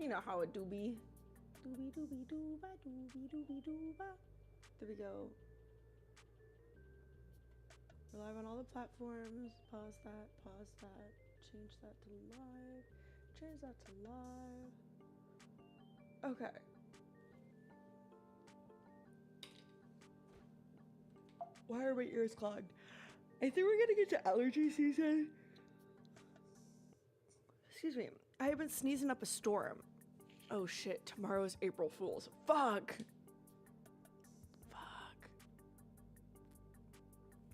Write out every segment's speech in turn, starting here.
You know how it do be. Doobie doobie dooba doobie doobie dooba. There we go. We're live on all the platforms. Pause that. Change that to live. Change that to live. Okay. Why are my ears clogged? I think we're getting into allergy season. Excuse me. I have been sneezing up a storm. Oh shit, tomorrow is April Fool's. Fuck.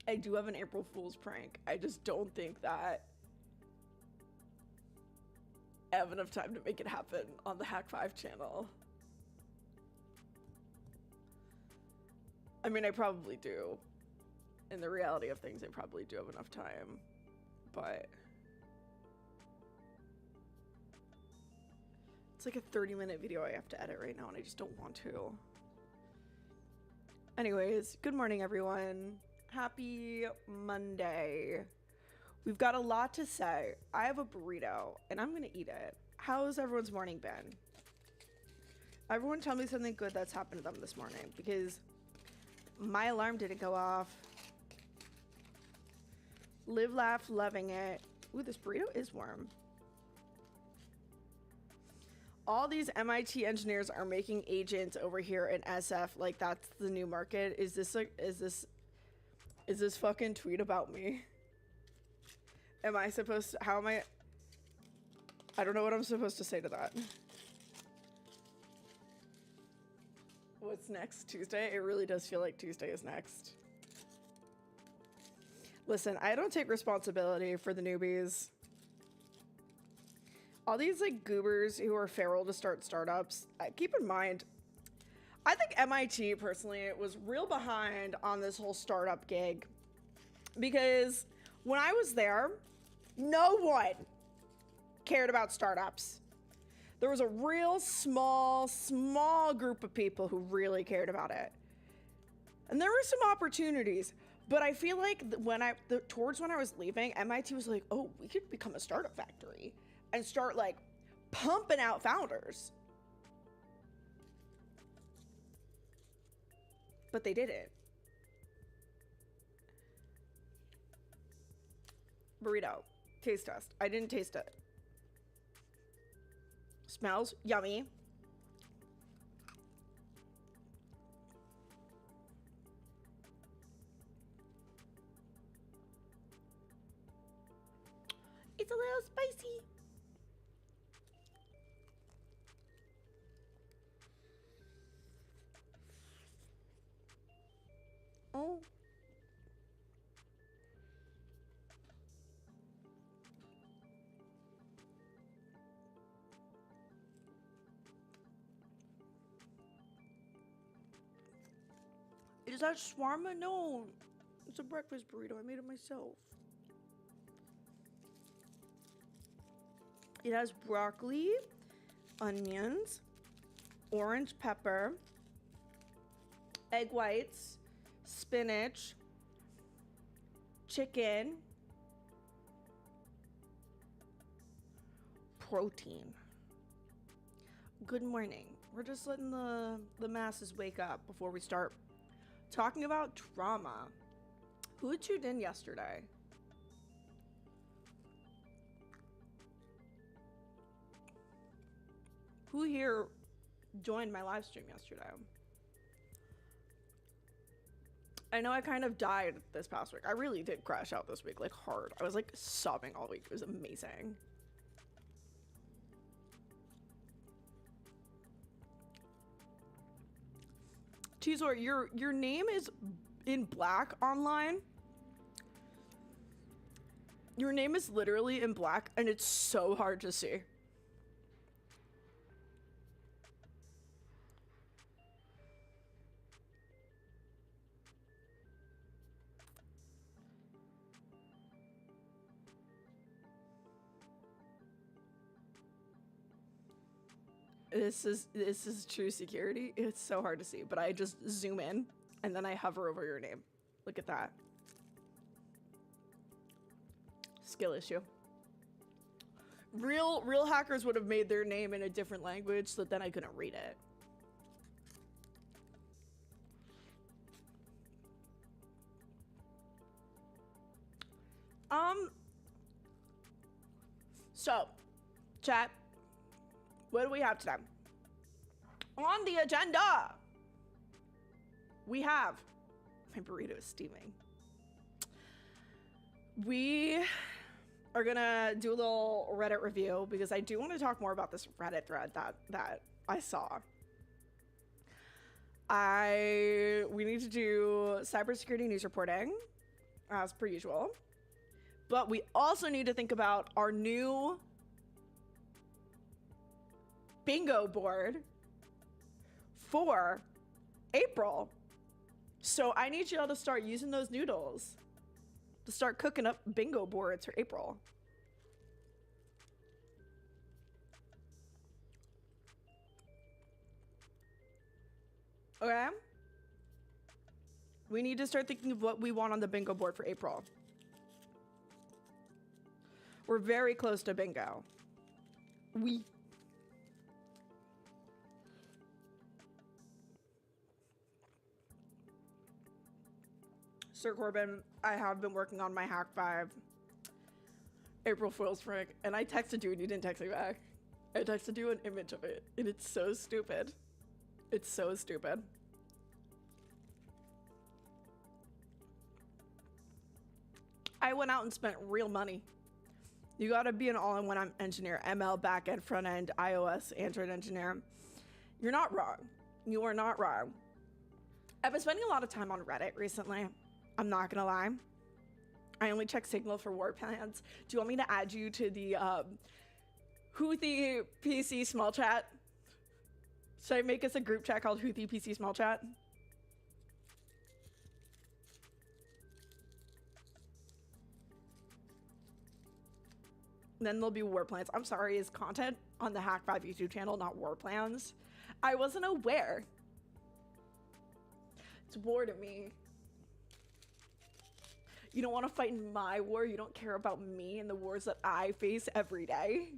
I do have an April Fool's prank. I just don't think that I have enough time to make it happen on the Hack 5 channel. I mean, I probably do. In the reality of things, I probably do have enough time. But it's like a 30-minute video I have to edit right now, and I just don't want to. Anyways, good morning, everyone. Happy Monday. We've got a lot to say. I have a burrito, and I'm gonna eat it. How's everyone's morning been? Everyone tell me something good that's happened to them this morning, because my alarm didn't go off. Live, laugh, loving it. Ooh, this burrito is warm. All these MIT engineers are making agents over here in SF. Like, that's the new market. Is this fucking tweet about me? Am I supposed to, how am I don't know what I'm supposed to say to that. What's next? Tuesday? It really does feel like Tuesday is next. Listen, I don't take responsibility for the newbies. All these like goobers who are feral to start startups, keep in mind, I think MIT personally was real behind on this whole startup gig, because when I was there, no one cared about startups. There was a real small group of people who really cared about it. And there were some opportunities, but I feel like towards when I was leaving, MIT was like, oh, we could become a startup factory and start like pumping out founders. But they didn't. Burrito. Taste test. I didn't taste it. Smells yummy. It's a little spicy. Oh. Is that shawarma? No. It's a breakfast burrito. I made it myself. It has broccoli, onions, orange pepper, egg whites, spinach, chicken, protein. Good morning. We're just letting the masses wake up before we start talking about trauma. Who tuned in yesterday? Who here joined my live stream yesterday? I know I kind of died this past week. I really did crash out this week, like hard. I was like sobbing all week. It was amazing. Cheezor, your name is in black online. Your name is literally in black, and it's so hard to see. This is true security. It's so hard to see, but I just zoom in and then I hover over your name. Look at that. Skill issue. Real hackers would have made their name in a different language, so then I couldn't read it. So, chat, what do we have today? On the agenda, we have, my burrito is steaming. We are gonna do a little Reddit review because I do want to talk more about this Reddit thread that I saw. We need to do cybersecurity news reporting as per usual. But we also need to think about our new bingo board for April. So I need y'all to start using those noodles to start cooking up bingo boards for April. Okay? We need to start thinking of what we want on the bingo board for April. We're very close to bingo. Sir Corbin, I have been working on my Hack 5 April Fool's prank, and I texted you and you didn't text me back. I texted you an image of it, and it's so stupid. It's so stupid. I went out and spent real money. You gotta be an all-in-one engineer, ML, backend, front-end, iOS, Android engineer. You're not wrong. You are not wrong. I've been spending a lot of time on Reddit recently. I'm not gonna lie. I only check Signal for war plans. Do you want me to add you to the Houthi PC small chat? Should I make us a group chat called Houthi PC small chat? Then there'll be war plans. I'm sorry, is content on the Hack 5 YouTube channel not war plans? I wasn't aware. It's war to me. You don't want to fight in my war. You don't care about me and the wars that I face every day.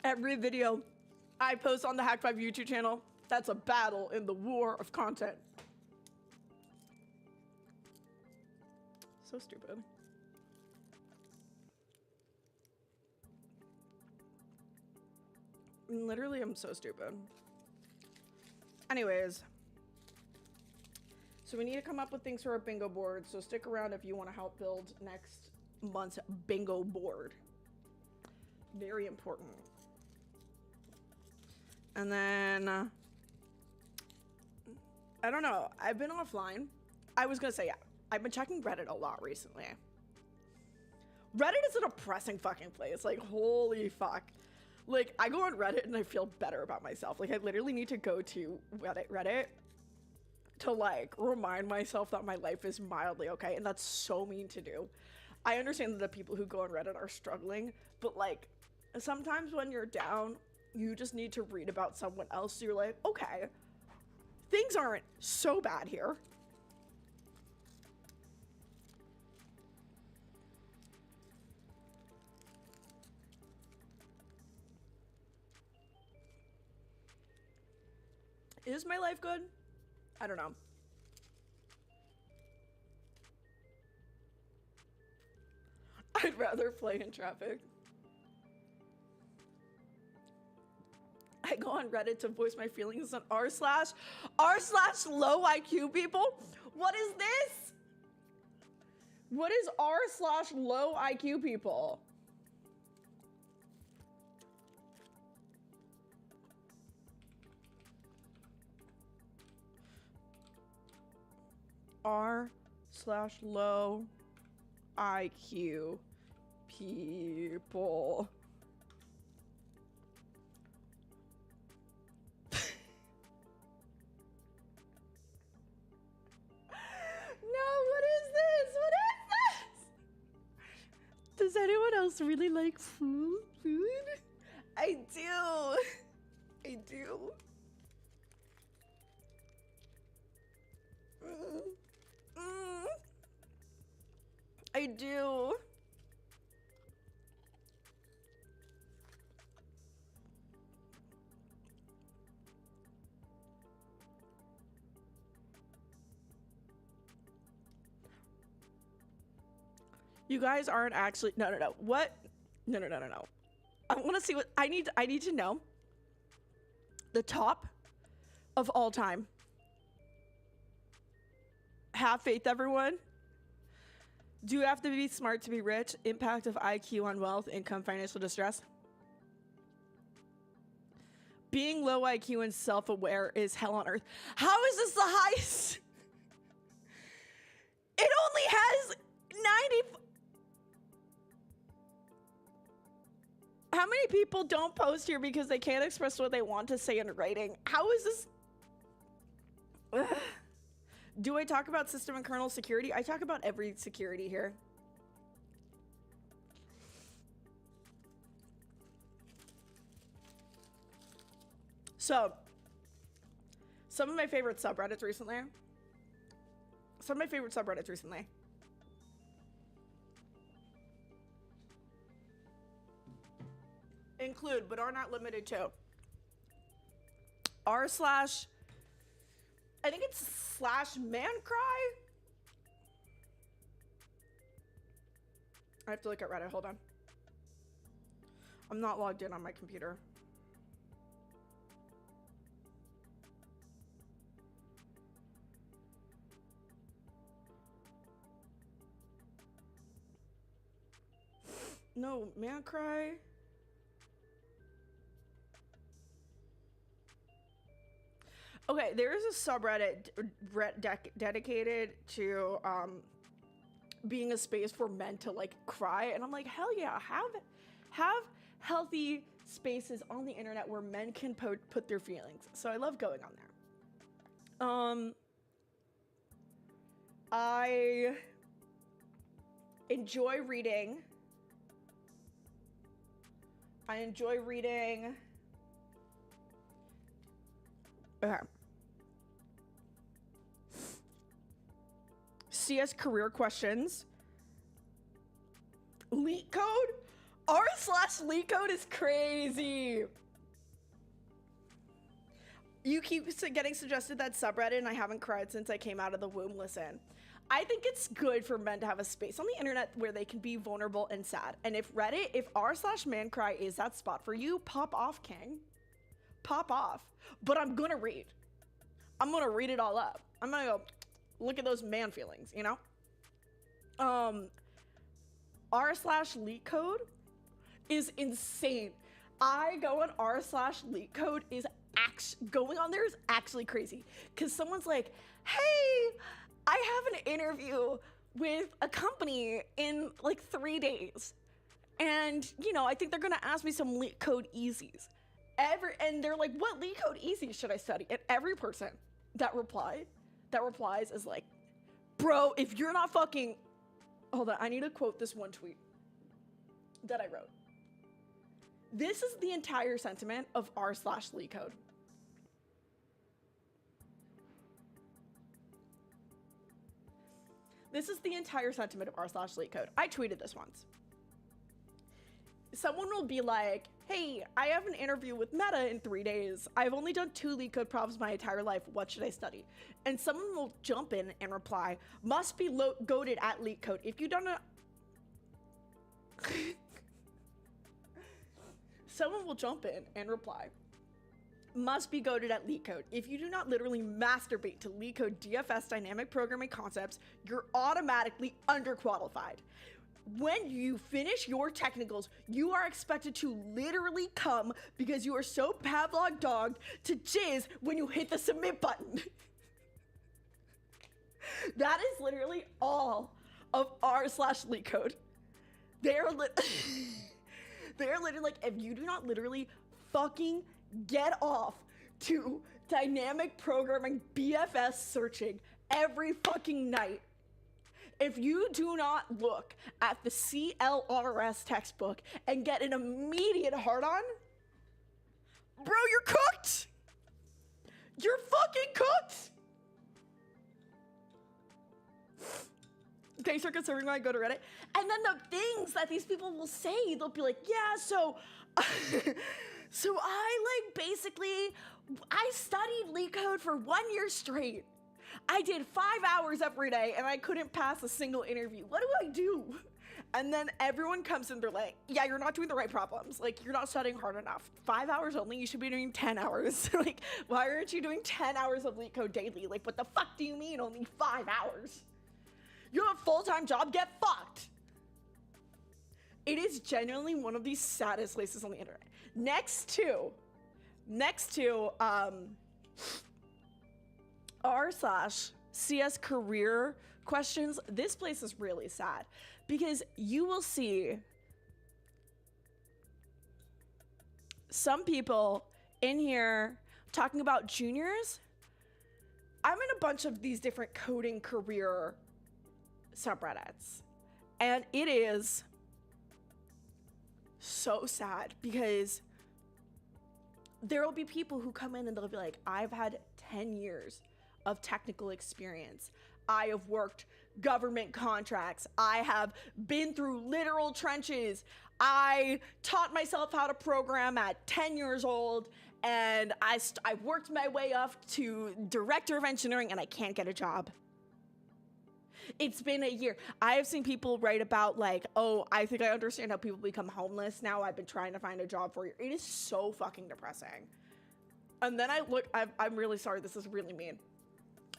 Every video I post on the Hack 5 YouTube channel, that's a battle in the war of content. So stupid. Literally, I'm so stupid. Anyways, so we need to come up with things for our bingo board. So stick around if you want to help build next month's bingo board. Very important. And then, I don't know. I've been offline. I was gonna say, yeah. I've been checking Reddit a lot recently. Reddit is a depressing fucking place. Like, holy fuck. Like, I go on Reddit and I feel better about myself. Like, I literally need to go to Reddit to, like, remind myself that my life is mildly okay. And that's so mean to do. I understand that the people who go on Reddit are struggling. But, like, sometimes when you're down, you just need to read about someone else. So you're like, okay, things aren't so bad here. Is my life good? I don't know. I'd rather play in traffic. I go on Reddit to voice my feelings on r/low IQ people. What is this? What is r/low IQ people? r/low IQ people. No, what is this? What is this? Does anyone else really like food? I do. I do. do. You guys aren't actually, no. What? No. I want to see what, I need to know the top of all time. Have faith, everyone. Do you have to be smart to be rich? Impact of IQ on wealth, income, financial distress. Being low IQ and self-aware is hell on earth. How is this the highest? It only has 90. How many people don't post here because they can't express what they want to say in writing? How is this? Ugh. Do I talk about system and kernel security? I talk about every security here. So, some of my favorite subreddits recently. Include, but are not limited to, r/, I think it's /mancry. I have to look at Reddit, hold on. I'm not logged in on my computer. No, mancry. Okay, there is a subreddit dedicated to being a space for men to like cry, and I'm like, hell yeah, have healthy spaces on the internet where men can put their feelings. So I love going on there. I enjoy reading. Okay. CS career questions. Leak code? r/leak code is crazy. You keep getting suggested that subreddit and I haven't cried since I came out of the womb. Listen, I think it's good for men to have a space on the internet where they can be vulnerable and sad. And if r/mancry is that spot for you, pop off, king. Pop off. But I'm gonna read. I'm gonna read it all up. I'm gonna go look at those man feelings, you know? r/leak code is insane. I go on r/leak code is going on there is actually crazy. Cause someone's like, hey, I have an interview with a company in like 3 days. And, you know, I think they're gonna ask me some leak code easies. And they're like, what leak code easy should I study? And every person that replies is like, bro, if you're not fucking, hold on, I need to quote this one tweet that I wrote. This is the entire sentiment of r/leak code. This is the entire sentiment of r/leak code. I tweeted this once. Someone will be like, hey, I have an interview with Meta in 3 days. I've only done 2 leak code problems my entire life. What should I study? And someone will jump in and reply, must be goated at leak code. If you don't know... Someone will jump in and reply, must be goated at leak code. If you do not literally masturbate to leak code DFS dynamic programming concepts, you're automatically underqualified. When you finish your technicals, you are expected to literally come because you are so Pavlov dogged to jizz when you hit the submit button. That is literally all of r/leak code. They're literally like, if you do not literally fucking get off to dynamic programming BFS searching every fucking night, if you do not look at the CLRS textbook and get an immediate hard-on, bro, you're cooked! You're fucking cooked! Thanks for considering when I go to Reddit. And then the things that these people will say, they'll be like, yeah, so, so I basically, I studied leak code for 1 year straight. I did 5 hours every day and I couldn't pass a single interview. What do I do? And then everyone comes in, they're like, yeah, you're not doing the right problems. Like, you're not studying hard enough. 5 hours only, you should be doing 10 hours. Like, why aren't you doing 10 hours of leak code daily? Like, what the fuck do you mean only 5 hours? You have a full-time job, get fucked. It is genuinely one of the saddest places on the internet. Next to r/CS career questions, this place is really sad because you will see some people in here talking about juniors. I'm in a bunch of these different coding career subreddits, and it is so sad because there will be people who come in and they'll be like, I've had 10 years of technical experience. I have worked government contracts. I have been through literal trenches. I taught myself how to program at 10 years old, and I worked my way up to director of engineering, and I can't get a job. It's been a year. I have seen people write about like, oh, I think I understand how people become homeless now. I've been trying to find a job for a year. It is so fucking depressing. And then I look, I'm really sorry, this is really mean,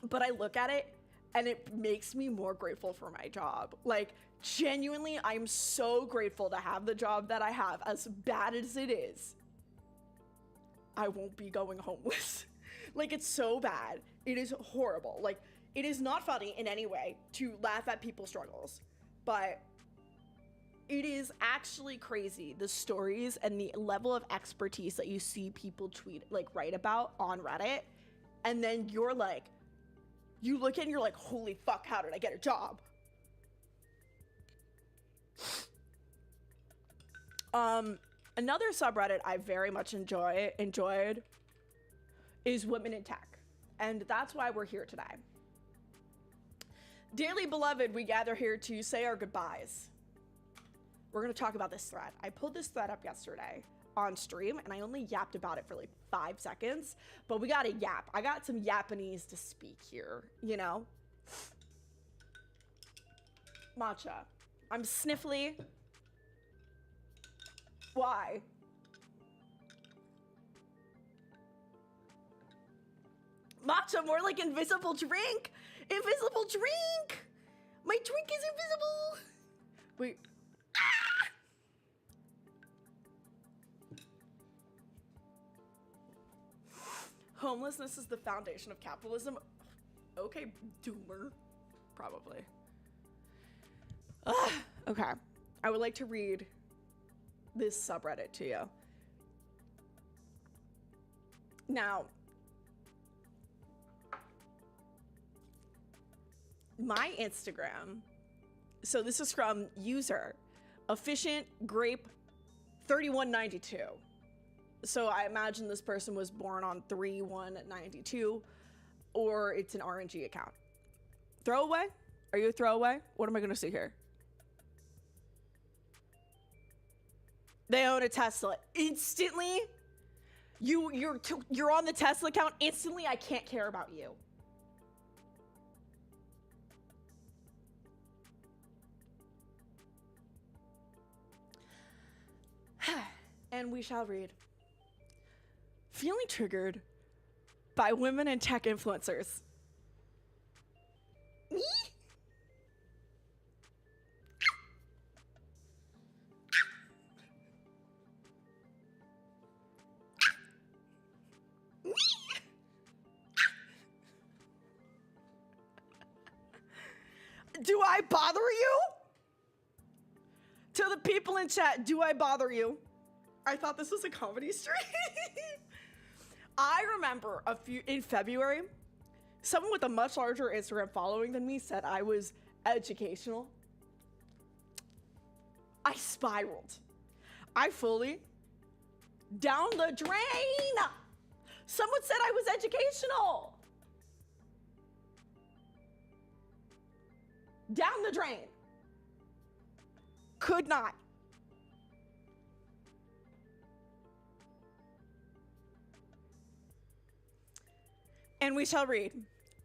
but I look at it and it makes me more grateful for my job. Like, genuinely, I'm so grateful to have the job that I have. As bad as it is, I won't be going homeless. Like, it's so bad. It is horrible. Like, it is not funny in any way to laugh at people's struggles, but it is actually crazy, the stories and the level of expertise that you see people write about on Reddit. And then you're like, you look at it and you're like, holy fuck, how did I get a job? Another subreddit I very much enjoyed is Women in Tech. And that's why we're here today. Dearly beloved, we gather here to say our goodbyes. We're going to talk about this thread. I pulled this thread up yesterday on stream, and I only yapped about it for like 5 seconds, but we got to yap. I got some Japanese to speak here, you know? Matcha. I'm sniffly. Why? Matcha, more like invisible drink. Invisible drink! My drink is invisible! Wait. Ah! Homelessness is the foundation of capitalism. Okay, doomer. Probably. Ugh. Okay. I would like to read this subreddit to you. Now, my Instagram, so this is from user efficient grape 3192. So I imagine this person was born on 3/1/92, or it's an RNG account. Throwaway? Are you a throwaway? What am I gonna see here? They own a Tesla. Instantly, you're on the Tesla account. Instantly, I can't care about you. And we shall read. Feeling triggered by women and tech influencers. Me? Do I bother you? To the people in chat, do I bother you? I thought this was a comedy stream. I remember in February, someone with a much larger Instagram following than me said I was educational. I spiraled. I fully down the drain. Someone said I was educational. down the drain. Could not. And we shall read.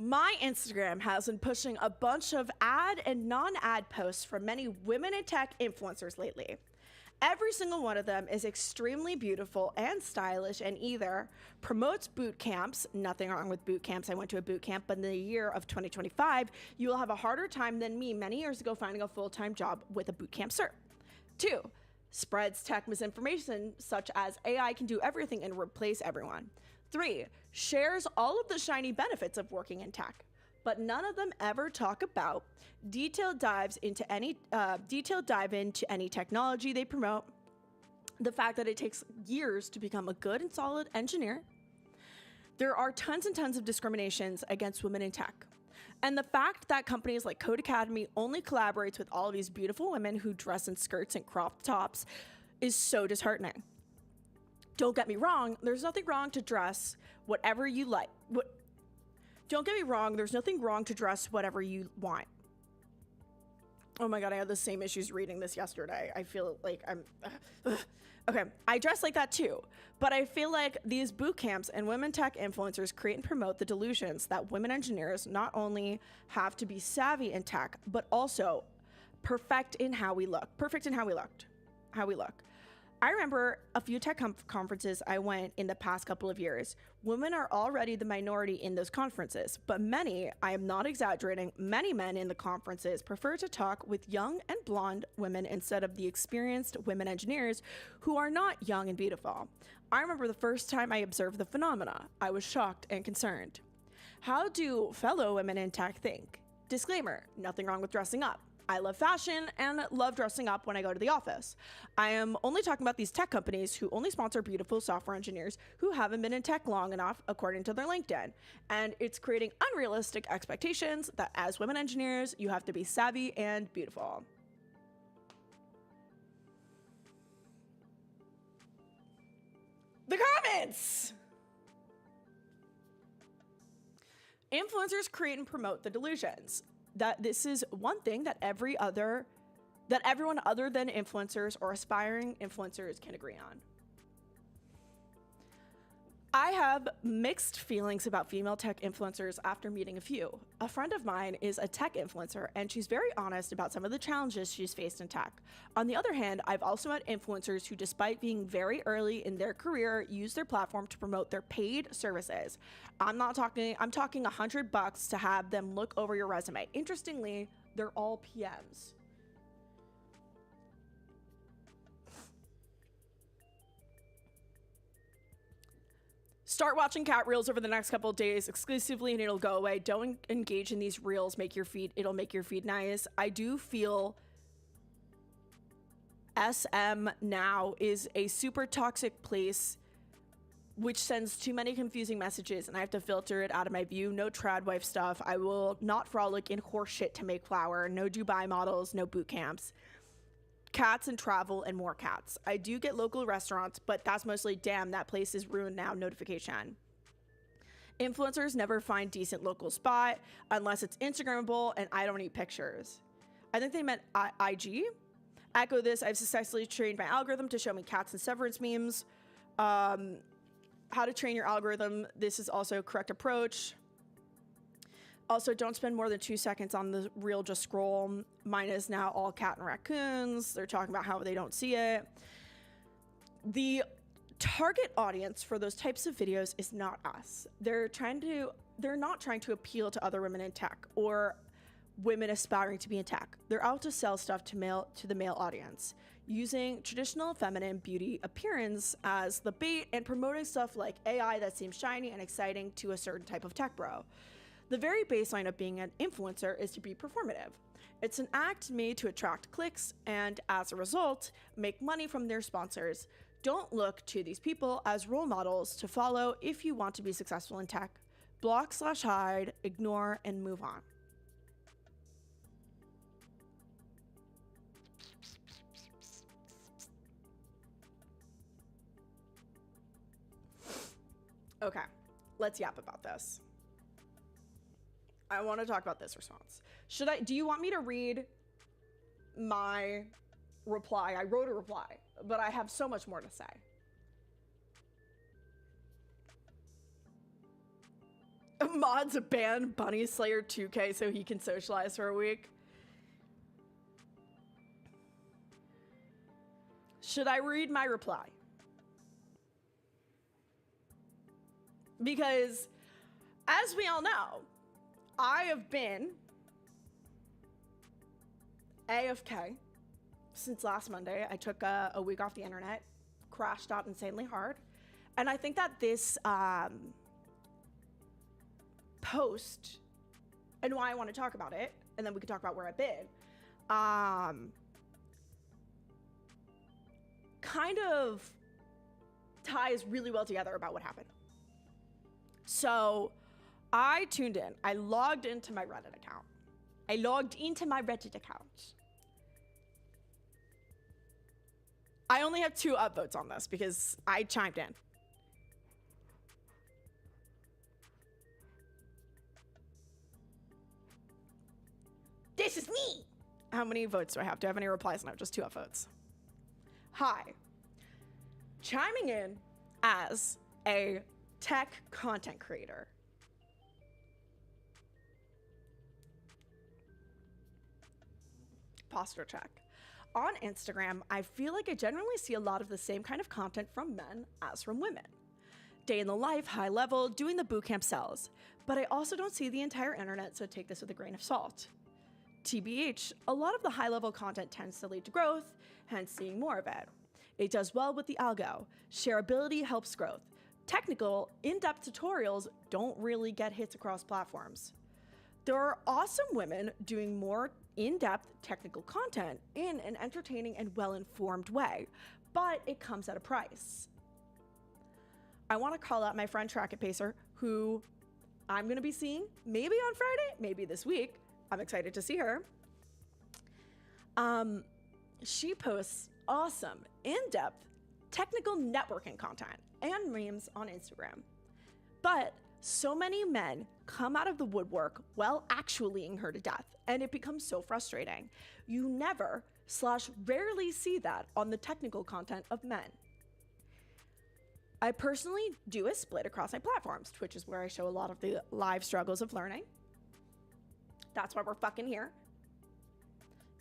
My Instagram has been pushing a bunch of ad and non-ad posts from many women in tech influencers lately. Every single one of them is extremely beautiful and stylish and either promotes boot camps, nothing wrong with boot camps, I went to a boot camp, but in the year of 2025, you will have a harder time than me many years ago finding a full-time job with a boot camp cert. 2, spreads tech misinformation such as AI can do everything and replace everyone. 3, shares all of the shiny benefits of working in tech, but none of them ever talk about detailed dive into any technology they promote, the fact that it takes years to become a good and solid engineer. There are tons and tons of discriminations against women in tech. And the fact that companies like Code Academy only collaborates with all of these beautiful women who dress in skirts and crop tops is so disheartening. Don't get me wrong, there's nothing wrong to dress whatever you like. Don't get me wrong, there's nothing wrong to dress whatever you want. Oh my God, I had the same issues reading this yesterday. I feel like I'm... Okay, I dress like that too, but I feel like these boot camps and women tech influencers create and promote the delusions that women engineers not only have to be savvy in tech, but also perfect in how we look. I remember a few tech conferences I went in the past couple of years. Women are already the minority in those conferences, but many, I am not exaggerating, many men in the conferences prefer to talk with young and blonde women instead of the experienced women engineers who are not young and beautiful. I remember the first time I observed the phenomena. I was shocked and concerned. How do fellow women in tech think? Disclaimer, nothing wrong with dressing up. I love fashion and love dressing up when I go to the office. I am only talking about these tech companies who only sponsor beautiful software engineers who haven't been in tech long enough, according to their LinkedIn. And it's creating unrealistic expectations that as women engineers, you have to be savvy and beautiful. The comments! Influencers create and promote the delusions. That this is one thing that everyone other than influencers or aspiring influencers can agree on. I have mixed feelings about female tech influencers after meeting a few. A friend of mine is a tech influencer, and she's very honest about some of the challenges she's faced in tech. On the other hand, I've also met influencers who, despite being very early in their career, use their platform to promote their paid services. I'm talking $100 to have them look over your resume. Interestingly, they're all PMs. Start watching cat reels over the next couple of days exclusively and it'll go away. Don't engage in these reels. It'll make your feed nice. I do feel SM now is a super toxic place which sends too many confusing messages and I have to filter it out of my view. No trad wife stuff. I will not frolic in horse shit to make flour. No Dubai models, no boot camps. Cats and travel and more cats. I do get local restaurants, but that's mostly damn, that place is ruined now notification. Influencers never find decent local spot unless it's Instagrammable and I don't eat pictures. I think they meant IG. Echo this, I've successfully trained my algorithm to show me cats and severance memes. How to train your algorithm. This is also a correct approach. Also, don't spend more than 2 seconds on the reel, just scroll. Mine is now all cat and raccoons. They're talking about how they don't see it. The target audience for those types of videos is not us. They're not trying to appeal to other women in tech or women aspiring to be in tech. They're out to sell stuff to the male audience, using traditional feminine beauty appearance as the bait and promoting stuff like AI that seems shiny and exciting to a certain type of tech bro. The very baseline of being an influencer is to be performative. It's an act made to attract clicks and, as a result, make money from their sponsors. Don't look to these people as role models to follow if you want to be successful in tech. Block/hide, ignore, and move on. Okay, let's yap about this. I want to talk about this response. Do you want me to read my reply? I wrote a reply, but I have so much more to say. Mods ban Bunny Slayer 2K so he can socialize for a week. Should I read my reply? Because, as we all know, I have been AFK since last Monday. I took a week off the internet, crashed out insanely hard. And I think that this post, and why I want to talk about it, and then we can talk about where I've been, kind of ties really well together about what happened. So I tuned in. I logged into my Reddit account. I only have 2 upvotes on this because I chimed in. This is me. How many votes do I have? Do I have any replies? No, just 2 upvotes. Hi. Chiming in as a tech content creator. Posture check. On Instagram, I feel like I generally see a lot of the same kind of content from men as from women. Day in the life, high level, doing the bootcamp sells. But I also don't see the entire internet, so take this with a grain of salt. TBH, a lot of the high level content tends to lead to growth, hence seeing more of it. It does well with the algo. Shareability helps growth. Technical, in-depth tutorials don't really get hits across platforms. There are awesome women doing more in-depth technical content in an entertaining and well-informed way, but it comes at a price. I want to call out my friend Trackit Pacer, who I'm going to be seeing maybe on Friday, maybe this week. I'm excited to see her. She posts awesome, in-depth, technical networking content and memes on Instagram. But so many men come out of the woodwork while actuallying her to death, and it becomes so frustrating. You never / rarely see that on the technical content of men. I personally do a split across my platforms. Twitch is where I show a lot of the live struggles of learning. That's why we're fucking here.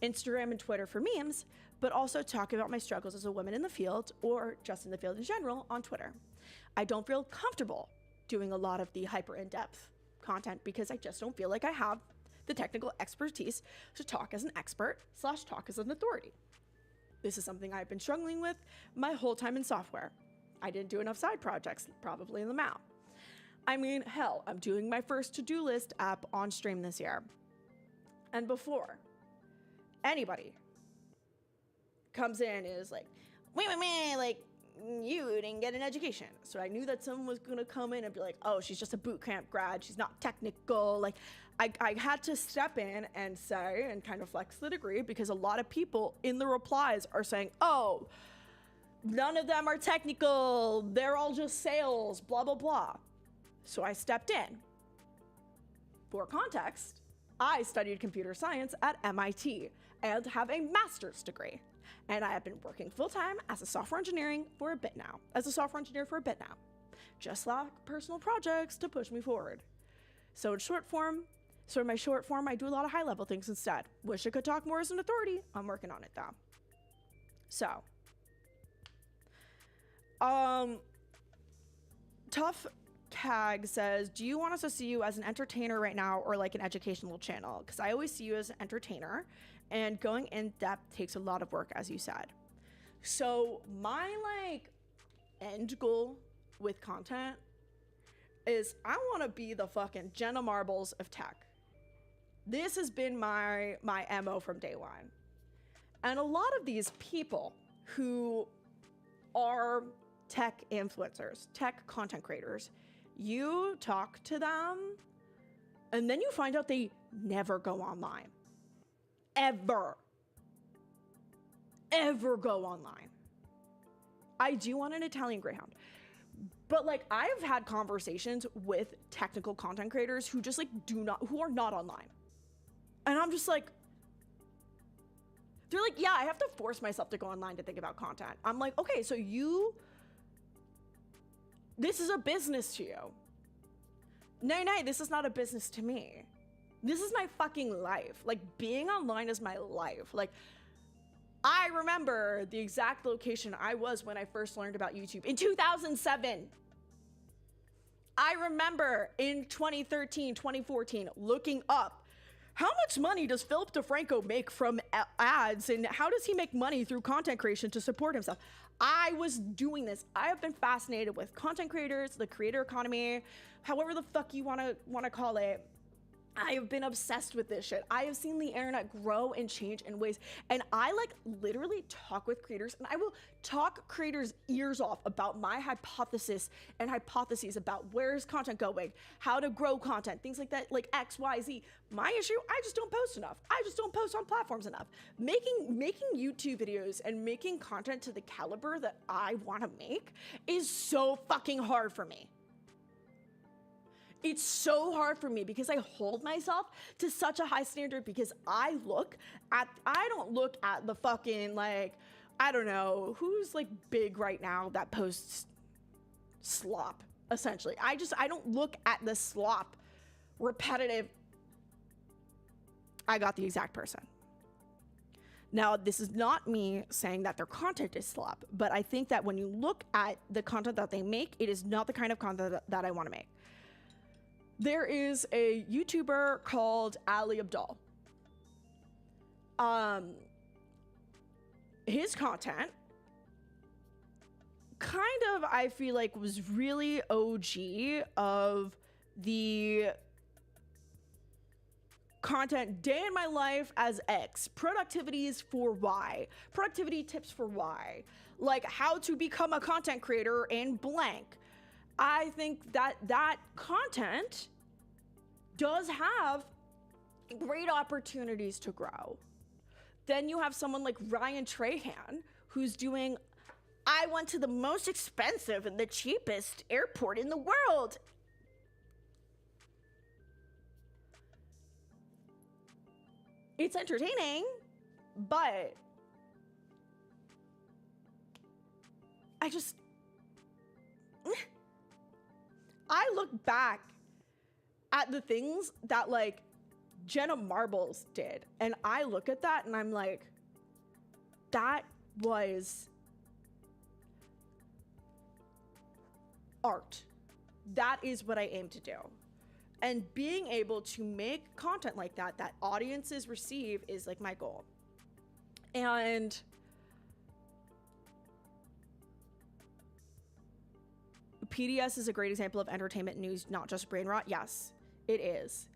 Instagram and Twitter for memes, but also talk about my struggles as a woman in the field or just in the field in general on Twitter. I don't feel comfortable doing a lot of the hyper in-depth content because I just don't feel like I have the technical expertise to talk as an expert / talk as an authority. This is something I've been struggling with my whole time in software. I didn't do enough side projects, probably in the mouth. I mean, hell, I'm doing my first to-do list app on stream this year. And before anybody comes in and is like, wait, like, you didn't get an education. So I knew that someone was gonna come in and be like, oh, she's just a boot camp grad, she's not technical. Like, I had to step in and say and kind of flex the degree because a lot of people in the replies are saying, oh, none of them are technical, they're all just sales, blah, blah, blah. So I stepped in. For context, I studied computer science at MIT and have a master's degree. And I have been working full-time as a software engineer for a bit now. Just like personal projects to push me forward. So in my short form, I do a lot of high-level things instead. Wish I could talk more as an authority. I'm working on it though. So, Tough Cag says, do you want us to see you as an entertainer right now or like an educational channel? Because I always see you as an entertainer, and going in depth takes a lot of work, as you said. So my like end goal with content is I want to be the fucking Jenna Marbles of tech. This has been my MO from day one. And a lot of these people who are tech influencers, tech content creators, you talk to them and then you find out they never go online. Ever go online. I do want an Italian Greyhound. But like, I've had conversations with technical content creators who just like who are not online. And I'm just like, they're like, yeah, I have to force myself to go online to think about content. I'm like, okay, so this is a business to you. No, this is not a business to me. This is my fucking life. Like, being online is my life. Like, I remember the exact location I was when I first learned about YouTube in 2007. I remember in 2013, 2014, looking up, how much money does Philip DeFranco make from ads, and how does he make money through content creation to support himself? I was doing this. I have been fascinated with content creators, the creator economy, however the fuck you want to call it. I have been obsessed with this shit. I have seen the internet grow and change in ways, and I like literally talk with creators, and I will talk creators' ears off about my hypotheses about where's content going, how to grow content, things like that, like X, Y, Z. My issue, I just don't post enough. I just don't post on platforms enough. Making YouTube videos and making content to the caliber that I want to make is so fucking hard for me. It's so hard for me because I hold myself to such a high standard, because I don't look at the fucking, like, I don't know, who's like big right now that posts slop, essentially. I don't look at the slop, repetitive. I got the exact person. Now, this is not me saying that their content is slop, but I think that when you look at the content that they make, it is not the kind of content that I want to make. There is a YouTuber called Ali Abdal. His content kind of, I feel like, was really OG of the content day in my life as X, productivities for Y, productivity tips for Y, like how to become a content creator in blank. I think that content does have great opportunities to grow. Then you have someone like Ryan Trahan, who's doing, I went to the most expensive and the cheapest airport in the world. It's entertaining, but I look back at the things that like Jenna Marbles did, and I look at that and I'm like, that was art. That is what I aim to do. And being able to make content like that audiences receive is like my goal. And PDS is a great example of entertainment news, not just brain rot. Yes, it is.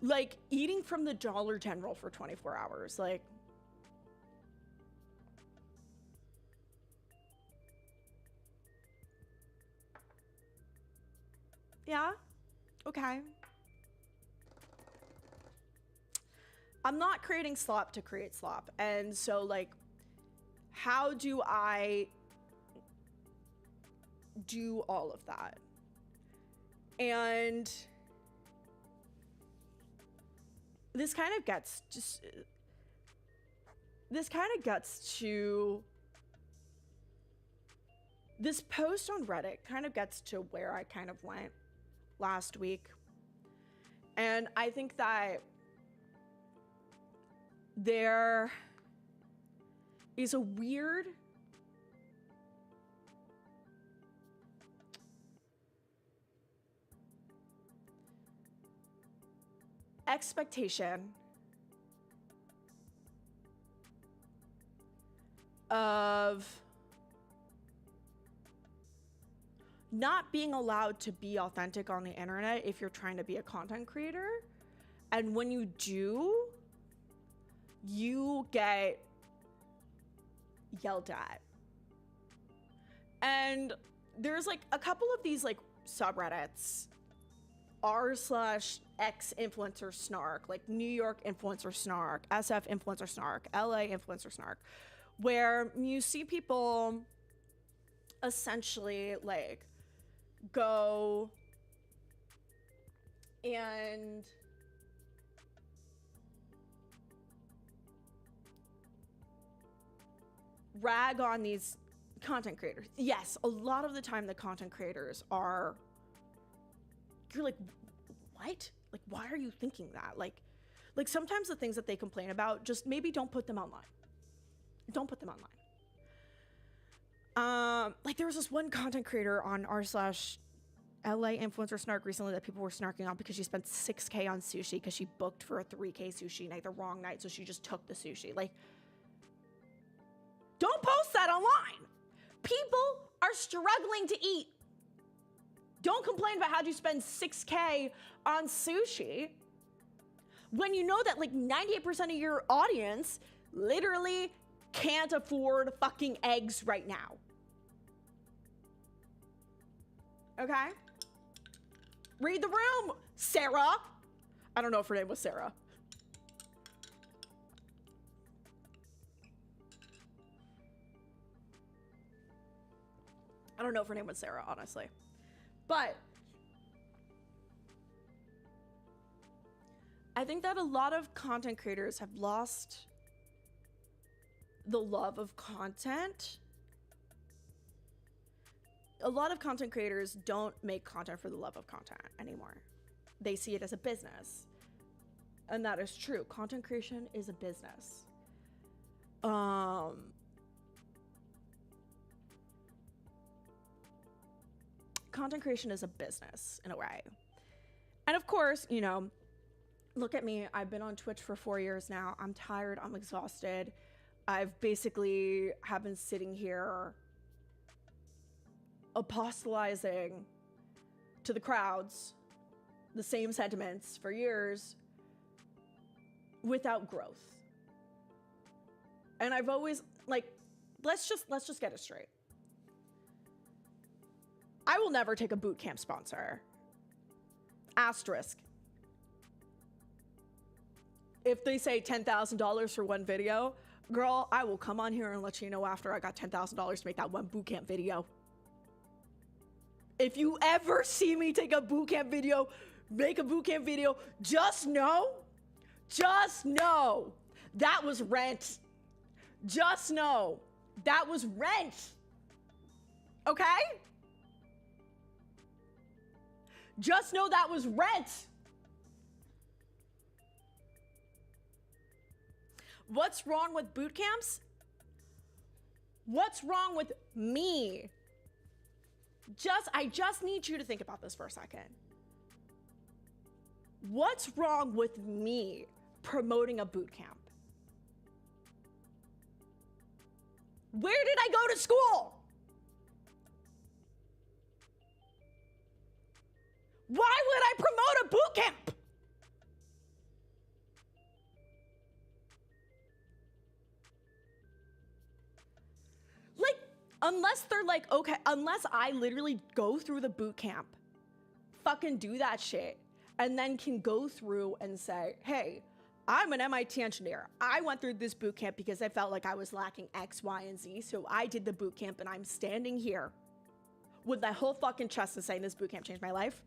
Like eating from the Dollar General for 24 hours. Like, yeah, okay. I'm not creating slop to create slop. And so like, how do I do all of that? And this kind of gets to this post on Reddit kind of gets to where I kind of went last week. And I think that there is a weird expectation of not being allowed to be authentic on the internet if you're trying to be a content creator. And when you do, you get yelled at. And there's like a couple of these like subreddits, r/x influencer snark, like New York influencer snark, SF influencer snark, LA influencer snark, where you see people essentially like go and rag on these content creators. Yes, a lot of the time the content creators are, you're like, what? Like, why are you thinking that? Like sometimes the things that they complain about, just maybe don't put them online. Don't put them online. Like there was this one content creator on r/LA influencer snark recently that people were snarking on because she spent $6K on sushi because she booked for a $3K sushi night the wrong night, so she just took the sushi. Like, don't post that online. People are struggling to eat. Don't complain about how you spend $6K on sushi when you know that like 98% of your audience literally can't afford fucking eggs right now. Okay? Read the room, Sarah. I don't know if her name was Sarah. I don't know if her name was Sarah, honestly. But I think that a lot of content creators have lost the love of content. A lot of content creators don't make content for the love of content anymore. They see it as a business. And that is true. Content creation is a business. Content creation is a business in a way. And of course, you know, look at me. I've been on Twitch for 4 years now. I'm tired. I'm exhausted. I've basically have been sitting here apostolizing to the crowds the same sentiments for years without growth. And I've always, like, let's just get it straight. I will never take a boot camp sponsor. Asterisk. If they say $10,000 for one video, girl, I will come on here and let you know after I got $10,000 to make that one boot camp video. If you ever see me take a boot camp video, make a boot camp video, just know that was rent. Just know that was rent. Okay? Just know that was rent. What's wrong with boot camps? What's wrong with me? I just need you to think about this for a second. What's wrong with me promoting a boot camp? Where did I go to school? Why would I promote a boot camp? Like, unless they're like, okay, unless I literally go through the boot camp, fucking do that shit, and then can go through and say, hey, I'm an MIT engineer. I went through this boot camp because I felt like I was lacking X, Y, and Z, so I did the boot camp, and I'm standing here with my whole fucking chest and saying this boot camp changed my life.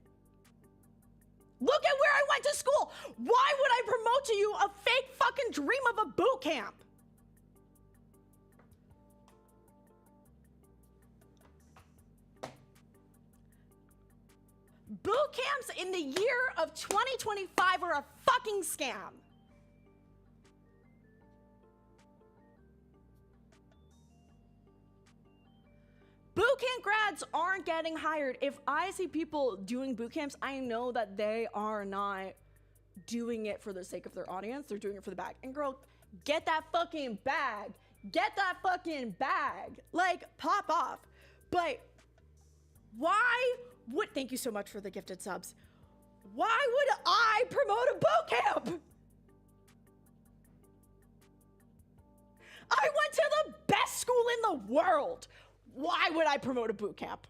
Look at where I went to school. Why would I promote to you a fake fucking dream of a boot camp? Boot camps in the year of 2025 are a fucking scam. Boot camp grads aren't getting hired. If I see people doing boot camps, I know that they are not doing it for the sake of their audience. They're doing it for the bag. And girl, get that fucking bag. Get that fucking bag. Like, pop off. But why would, thank you so much for the gifted subs. Why would I promote a boot camp? I went to the best school in the world. Why would I promote a boot camp?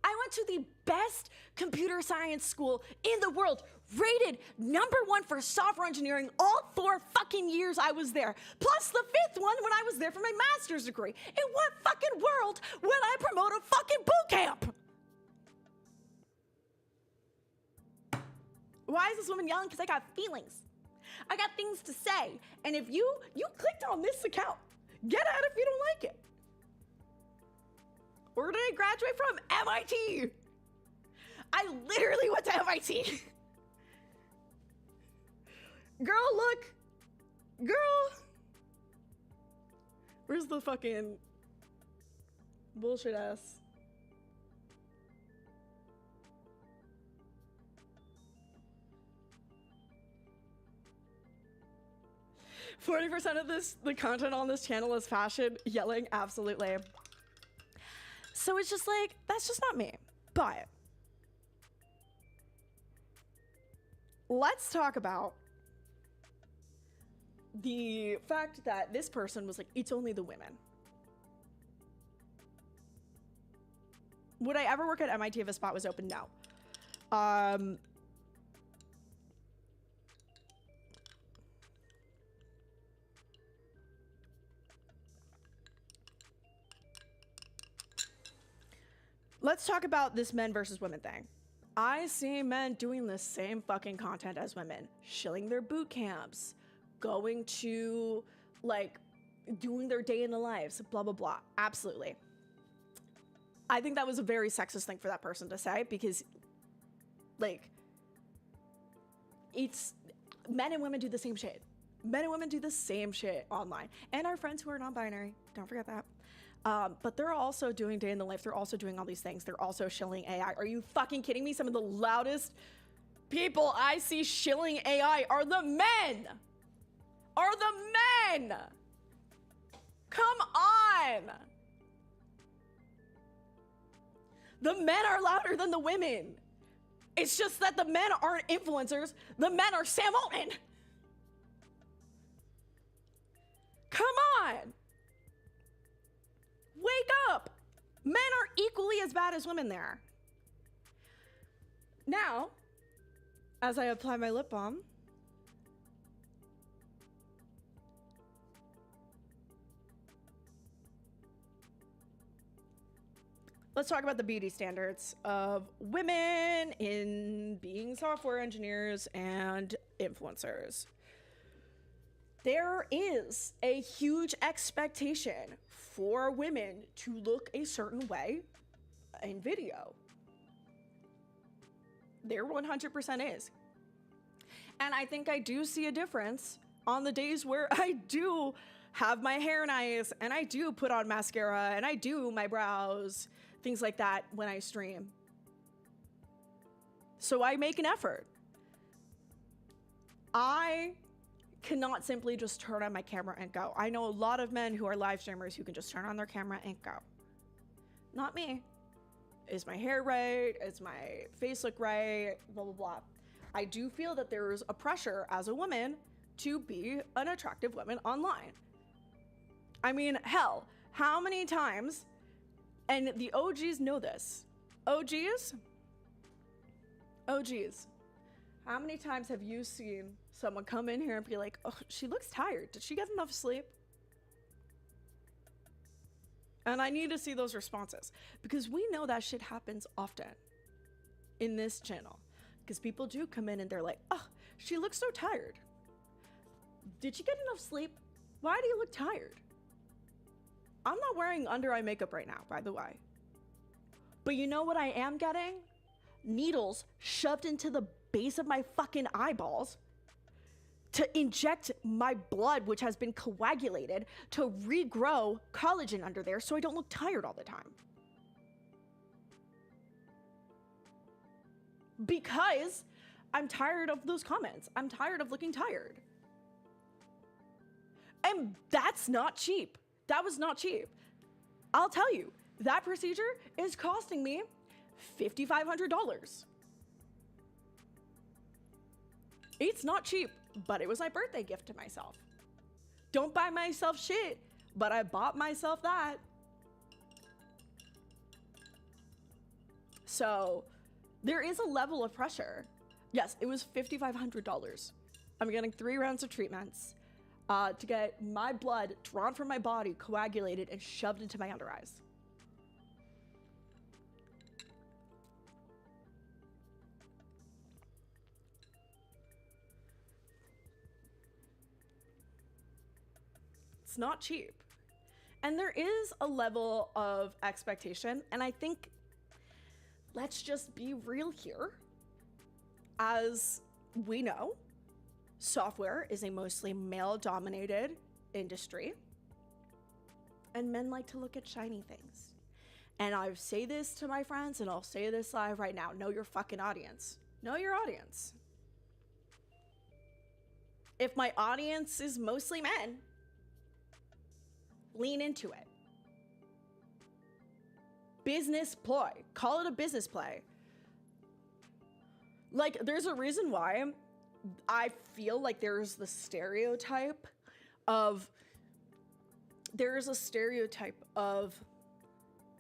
I went to the best computer science school in the world, rated #1 for software engineering all 4 fucking years I was there, plus the 5th one when I was there for my master's degree. In what fucking world would I promote a fucking boot camp? Why is this woman yelling? Because I got feelings. I got things to say. And if you clicked on this account, get out if you don't like it. Where did I graduate from? MIT. I literally went to MIT. Girl, look. Girl. Where's the fucking bullshit ass? %40 of the content on this channel is fashion, yelling, absolutely. So it's just like, that's just not me. But let's talk about the fact that this person was like, it's only the women. Would I ever work at MIT if a spot was open? No. Let's talk about this men versus women thing. I see men doing the same fucking content as women, shilling their boot camps, going to, like, doing their day in the lives, blah, blah, blah. Absolutely. I think that was a very sexist thing for that person to say because, like, it's, men and women do the same shit. Men and women do the same shit online. And our friends who are non-binary, don't forget that. But they're also doing day in the life. They're also doing all these things. They're also shilling AI. Are you fucking kidding me? Some of the loudest people I see shilling AI are the men. Are the men. Come on. The men are louder than the women. It's just that the men aren't influencers. The men are Sam Altman. Come on. Wake up! Men are equally as bad as women there. Now, as I apply my lip balm, let's talk about the beauty standards of women in being software engineers and influencers. There is a huge expectation for women to look a certain way in video. There 100% is. And I think I do see a difference on the days where I do have my hair nice and I do put on mascara and I do my brows, things like that when I stream. So I make an effort. I cannot simply just turn on my camera and go. I know a lot of men who are live streamers who can just turn on their camera and go. Not me. Is my hair right? Is my face look right? Blah, blah, blah. I do feel that there's a pressure as a woman to be an attractive woman online. I mean, hell, how many times, and the OGs know this. OGs, how many times have you seen someone come in here and be like, oh, she looks tired. Did she get enough sleep? And I need to see those responses because we know that shit happens often in this channel because people do come in and they're like, oh, she looks so tired. Did she get enough sleep? Why do you look tired? I'm not wearing under eye makeup right now, by the way. But you know what I am getting? Needles shoved into the base of my fucking eyeballs to inject my blood, which has been coagulated, to regrow collagen under there so I don't look tired all the time. Because I'm tired of those comments. I'm tired of looking tired. And that's not cheap. That was not cheap. I'll tell you, that procedure is costing me $5,500. It's not cheap, but it was my birthday gift to myself. Don't buy myself shit, but I bought myself that. So there is a level of pressure. Yes, it was $5,500. I'm getting 3 rounds of treatments to get my blood drawn from my body, coagulated, and shoved into my under eyes. It's not cheap. And there is a level of expectation, and I think, let's just be real here. As we know, software is a mostly male-dominated industry, and men like to look at shiny things. And I say this to my friends, and I'll say this live right now. Know your fucking audience. Know your audience. If my audience is mostly men, lean into it. Business ploy. Call it a business play. Like, there's a reason why I feel like there's a stereotype of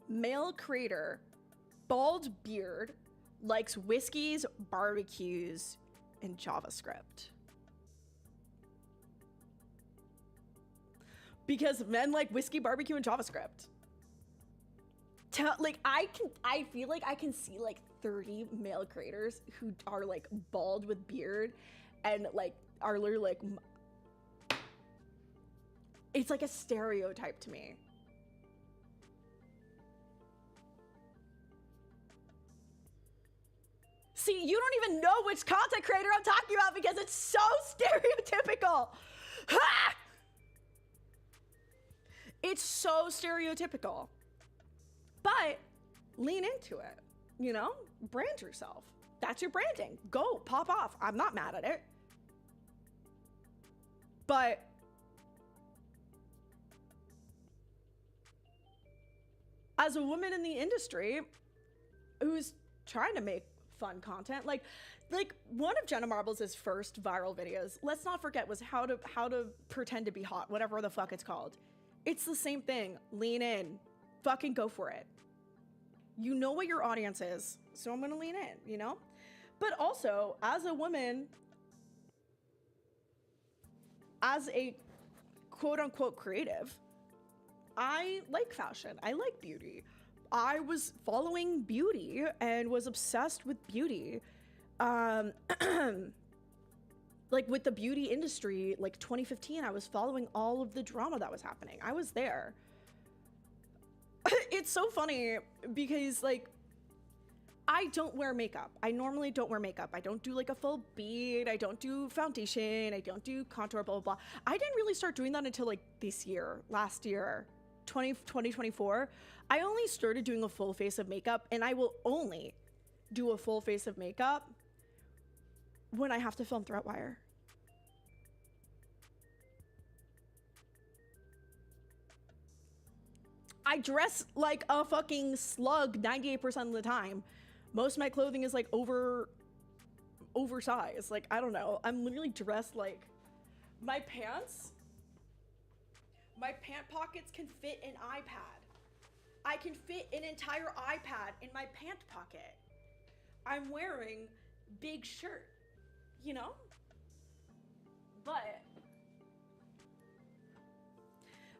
male creator, bald beard, likes whiskeys, barbecues, and JavaScript. Because men like whiskey, barbecue, and JavaScript. I feel like I can see like 30 male creators who are like bald with beard and like are literally like, it's like a stereotype to me. See, you don't even know which content creator I'm talking about because it's so stereotypical. Ha! It's so stereotypical. But lean into it, you know? Brand yourself. That's your branding. Go, pop off. I'm not mad at it. But as a woman in the industry who's trying to make fun content, like one of Jenna Marbles' first viral videos, let's not forget, was how to pretend to be hot, whatever the fuck it's called. It's the same thing. Lean in. Fucking go for it. You know what your audience is, so I'm gonna lean in, you know? But also, as a woman, as a quote-unquote creative, I like fashion. I like beauty. I was following beauty and was obsessed with beauty. Like with the beauty industry, like 2015, I was following all of the drama that was happening. I was there. It's so funny because like, I don't wear makeup. I normally don't wear makeup. I don't do like a full bead. I don't do foundation. I don't do contour, blah, blah, blah. I didn't really start doing that until like this year, last year, 2024. I only started doing a full face of makeup, and I will only do a full face of makeup when I have to film Threatwire. I dress like a fucking slug 98% of the time. Most of my clothing is like oversized. Like, I don't know. I'm literally dressed like my pant pockets can fit an iPad. I can fit an entire iPad in my pant pocket. I'm wearing big shirt, you know? But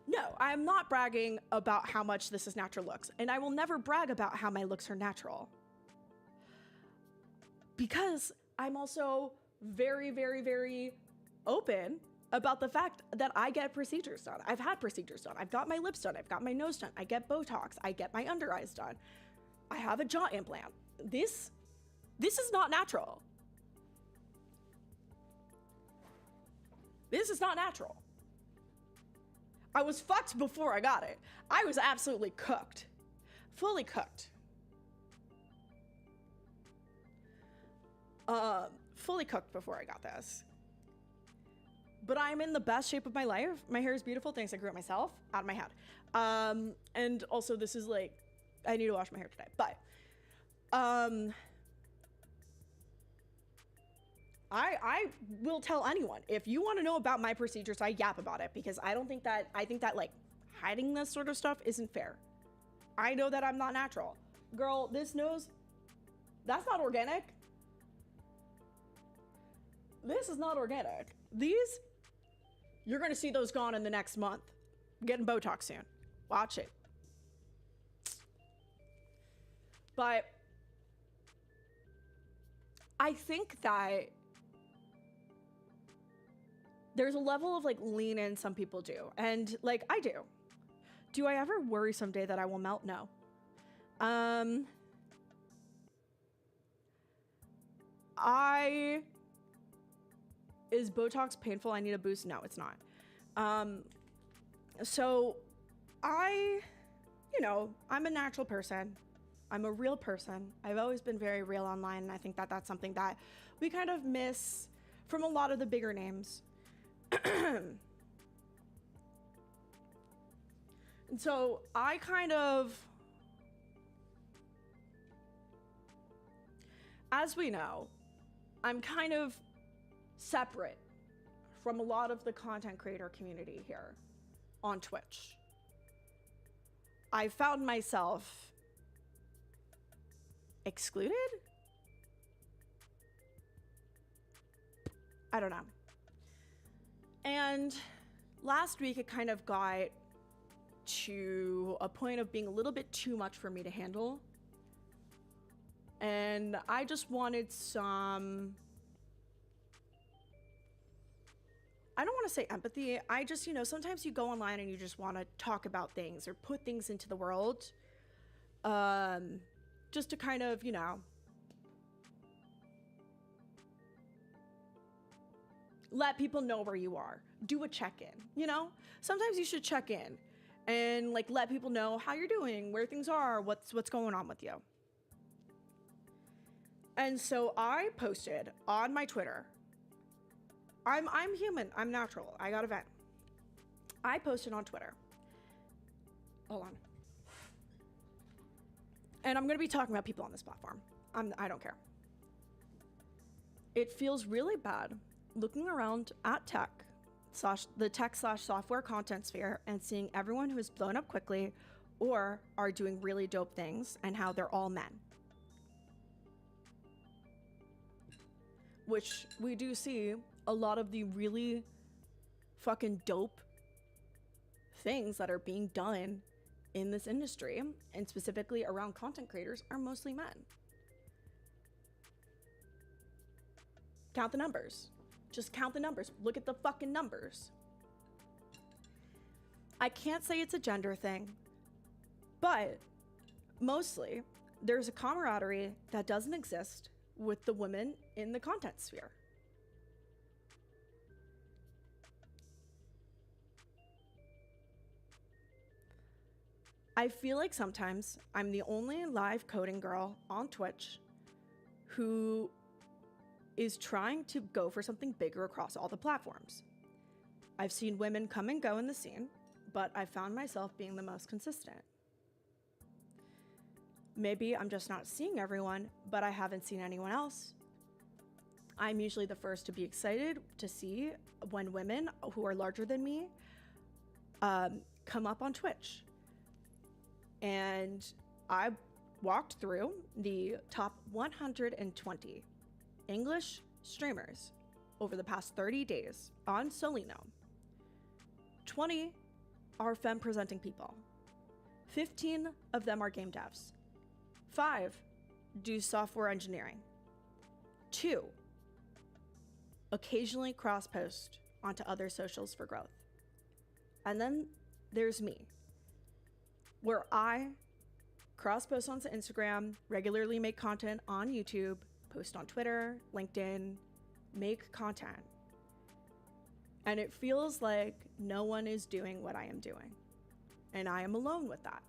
no, I'm not bragging about how much this is natural looks, and I will never brag about how my looks are natural. Because I'm also very, very, very open about the fact that I get procedures done. I've had procedures done. I've got my lips done. I've got my nose done. I get Botox. I get my under eyes done. I have a jaw implant. This is not natural. This is not natural. I was fucked before I got it. I was absolutely cooked. Fully cooked. Fully cooked before I got this. But I'm in the best shape of my life. My hair is beautiful. Thanks, I grew it myself out of my head. And also this is like, I need to wash my hair today. But I will tell anyone, if you want to know about my procedures, I yap about it, because I think that like hiding this sort of stuff isn't fair. I know that I'm not natural. Girl, this nose, That's not organic. This is not organic. These, you're going to see those gone in the next month. I'm getting Botox soon. Watch it. But I think that there's a level of like lean in some people do. And like I do. Do I ever worry someday that I will melt? No. Is Botox painful? I need a boost? No, it's not. So I'm a natural person. I'm a real person. I've always been very real online, and I think that that's something that we kind of miss from a lot of the bigger names. And so I kind of, as we know, I'm kind of separate from a lot of the content creator community here on Twitch. I found myself excluded? I don't know. And last week it kind of got to a point of being a little bit too much for me to handle. And I just wanted some, I don't want to say empathy. I just, sometimes you go online and you just want to talk about things or put things into the world. Just to kind of, let people know where you are. Do a check-in, Sometimes you should check in and like let people know how you're doing, where things are, what's going on with you. And so I posted on my Twitter. I'm human. I'm natural. I got a vent. I posted on Twitter. Hold on. And I'm going to be talking about people on this platform. I don't care. It feels really bad looking around at the tech/software content sphere and seeing everyone who has blown up quickly or are doing really dope things and how they're all men. Which we do see a lot of the really fucking dope things that are being done in this industry, and specifically around content creators, are mostly men. Count the numbers. Just count the numbers. Look at the fucking numbers. I can't say it's a gender thing, but mostly there's a camaraderie that doesn't exist with the women in the content sphere. I feel like sometimes I'm the only live coding girl on Twitch who is trying to go for something bigger across all the platforms. I've seen women come and go in the scene, but I found myself being the most consistent. Maybe I'm just not seeing everyone, but I haven't seen anyone else. I'm usually the first to be excited to see when women who are larger than me come up on Twitch. And I walked through the top 120 English streamers over the past 30 days on Solino. 20 are femme presenting people. 15 of them are game devs. 5 do software engineering. 2 occasionally cross-post onto other socials for growth. And then there's me, where I cross-post onto Instagram, regularly make content on YouTube, post on Twitter, LinkedIn, make content. And it feels like no one is doing what I am doing. And I am alone with that.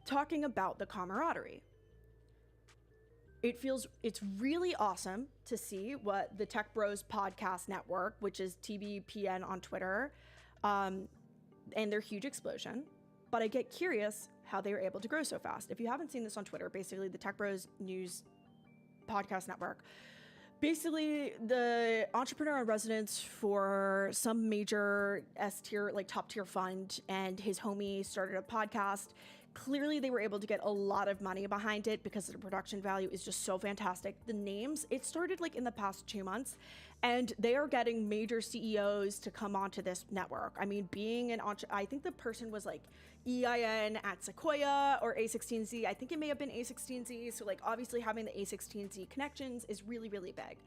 Talking about the camaraderie. It's really awesome to see what the Tech Bros Podcast Network, which is TBPN on Twitter, and their huge explosion. But I get curious how they were able to grow so fast. If you haven't seen this on Twitter, basically the Tech Bros News Podcast Network, basically the entrepreneur in residence for some major S tier, like top tier fund, and his homie started a podcast Clearly, they were able to get a lot of money behind it because the production value is just so fantastic. The names, it started like in the past 2 months, and they are getting major CEOs to come onto this network. I mean, being an I think the person was like EIN at Sequoia or A16Z. I think it may have been A16Z. So like obviously having the A16Z connections is really, really big.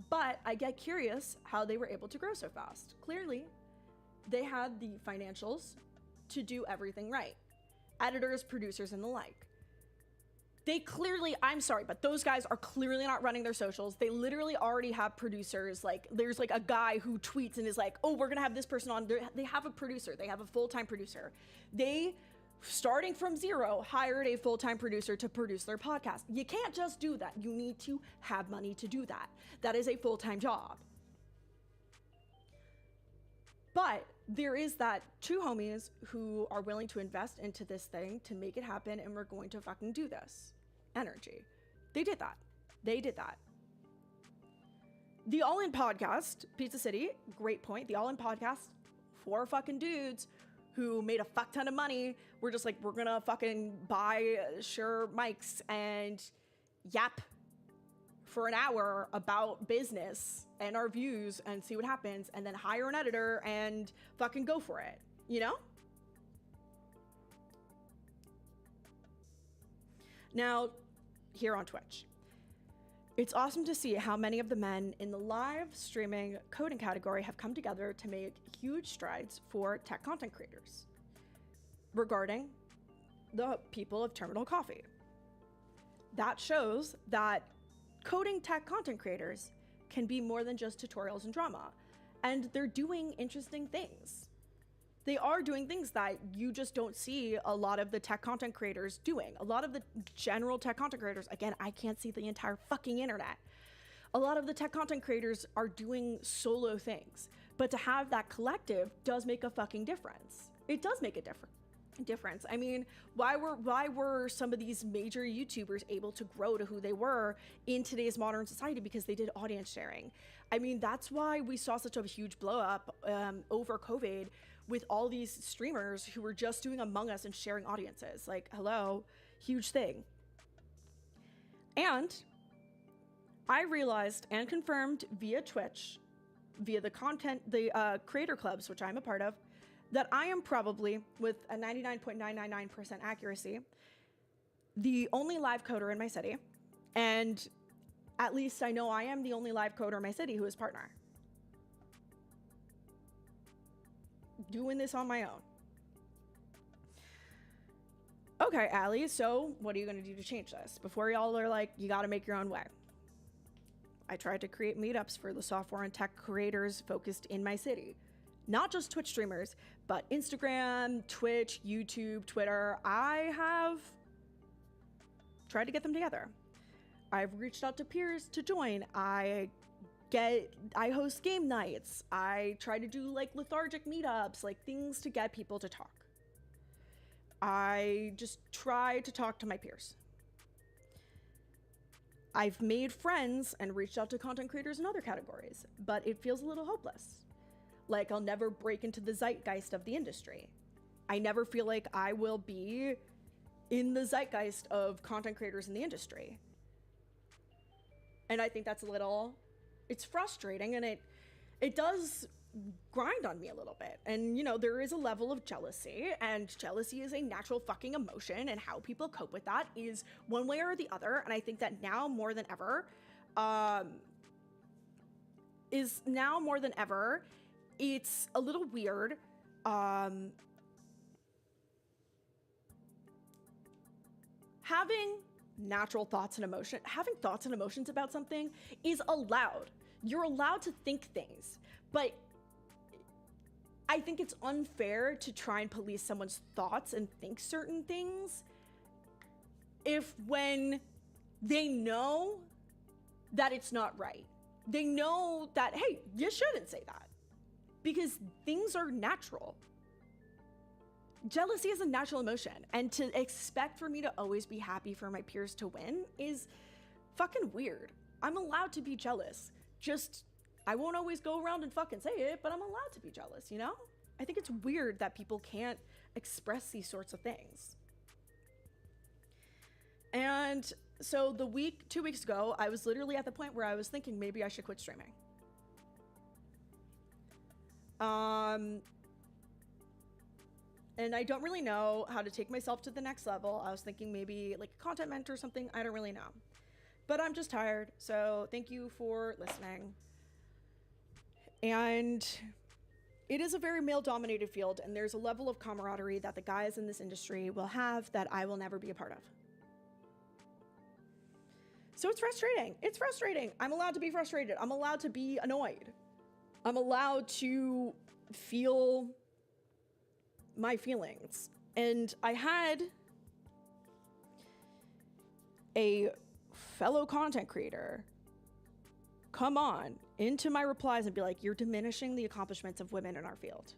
But I get curious how they were able to grow so fast. Clearly, they had the financials to do everything right. Editors, producers, and the like. They clearly, I'm sorry, but those guys are clearly not running their socials. They literally already have producers. Like, there's like a guy who tweets and is like, oh, we're gonna have this person on. They have a producer. They have a full-time producer. They, starting from zero, hired a full-time producer to produce their podcast. You can't just do that. You need to have money to do that. That is a full-time job. But there is that two homies who are willing to invest into this thing to make it happen, and we're going to fucking do this. Energy. They did that. They did that. The All In Podcast, Pizza City, great point. The All In Podcast, 4 fucking dudes who made a fuck ton of money. We're just like, we're gonna fucking buy Shure mics and yap for an hour about business and our views and see what happens, and then hire an editor and fucking go for it, you know? Now, here on Twitch, it's awesome to see how many of the men in the live streaming coding category have come together to make huge strides for tech content creators regarding the people of Terminal Coffee. That shows that coding tech content creators can be more than just tutorials and drama, and they're doing interesting things. They are doing things that you just don't see a lot of the tech content creators doing. A lot of the general tech content creators, again, I can't see the entire fucking internet. A lot of the tech content creators are doing solo things, but to have that collective does make a fucking difference. It does make a difference. I mean, why were some of these major YouTubers able to grow to who they were in today's modern society? Because they did audience sharing. I mean, that's why we saw such a huge blow up over COVID with all these streamers who were just doing Among Us and sharing audiences. Like, hello, huge thing. And I realized and confirmed via Twitch, via the creator clubs, which I'm a part of, that I am probably, with a 99.999% accuracy, the only live coder in my city. And at least I know I am the only live coder in my city who is partner. Doing this on my own. Okay, Allie, so what are you going to do to change this? Before y'all are like, you got to make your own way. I tried to create meetups for the software and tech creators focused in my city. Not just Twitch streamers, but Instagram, Twitch, YouTube, Twitter. I have tried to get them together. I've reached out to peers to join. I host game nights. I try to do like lethargic meetups, like things to get people to talk. I just try to talk to my peers. I've made friends and reached out to content creators in other categories, but it feels a little hopeless. Like I'll never break into the zeitgeist of the industry. I never feel like I will be in the zeitgeist of content creators in the industry. And I think that's it's frustrating, and it does grind on me a little bit. And, you know, there is a level of jealousy, and jealousy is a natural fucking emotion, and how people cope with that is one way or the other. And I think that now more than ever, it's a little weird. Having natural thoughts and having thoughts and emotions about something is allowed. You're allowed to think things, but I think it's unfair to try and police someone's thoughts and think certain things when they know that it's not right. They know that, hey, you shouldn't say that, because things are natural. Jealousy is a natural emotion, and to expect for me to always be happy for my peers to win is fucking weird. I'm allowed to be jealous. Just, I won't always go around and fucking say it, but I'm allowed to be jealous, you know? I think it's weird that people can't express these sorts of things. And so 2 weeks ago, I was literally at the point where I was thinking maybe I should quit streaming. And I don't really know how to take myself to the next level. I was thinking maybe like a content mentor or something. I don't really know. But I'm just tired. So thank you for listening. And it is a very male-dominated field, and there's a level of camaraderie that the guys in this industry will have that I will never be a part of. So it's frustrating. It's frustrating. I'm allowed to be frustrated. I'm allowed to be annoyed. I'm allowed to feel my feelings. And I had a fellow content creator come on into my replies and be like, you're diminishing the accomplishments of women in our field.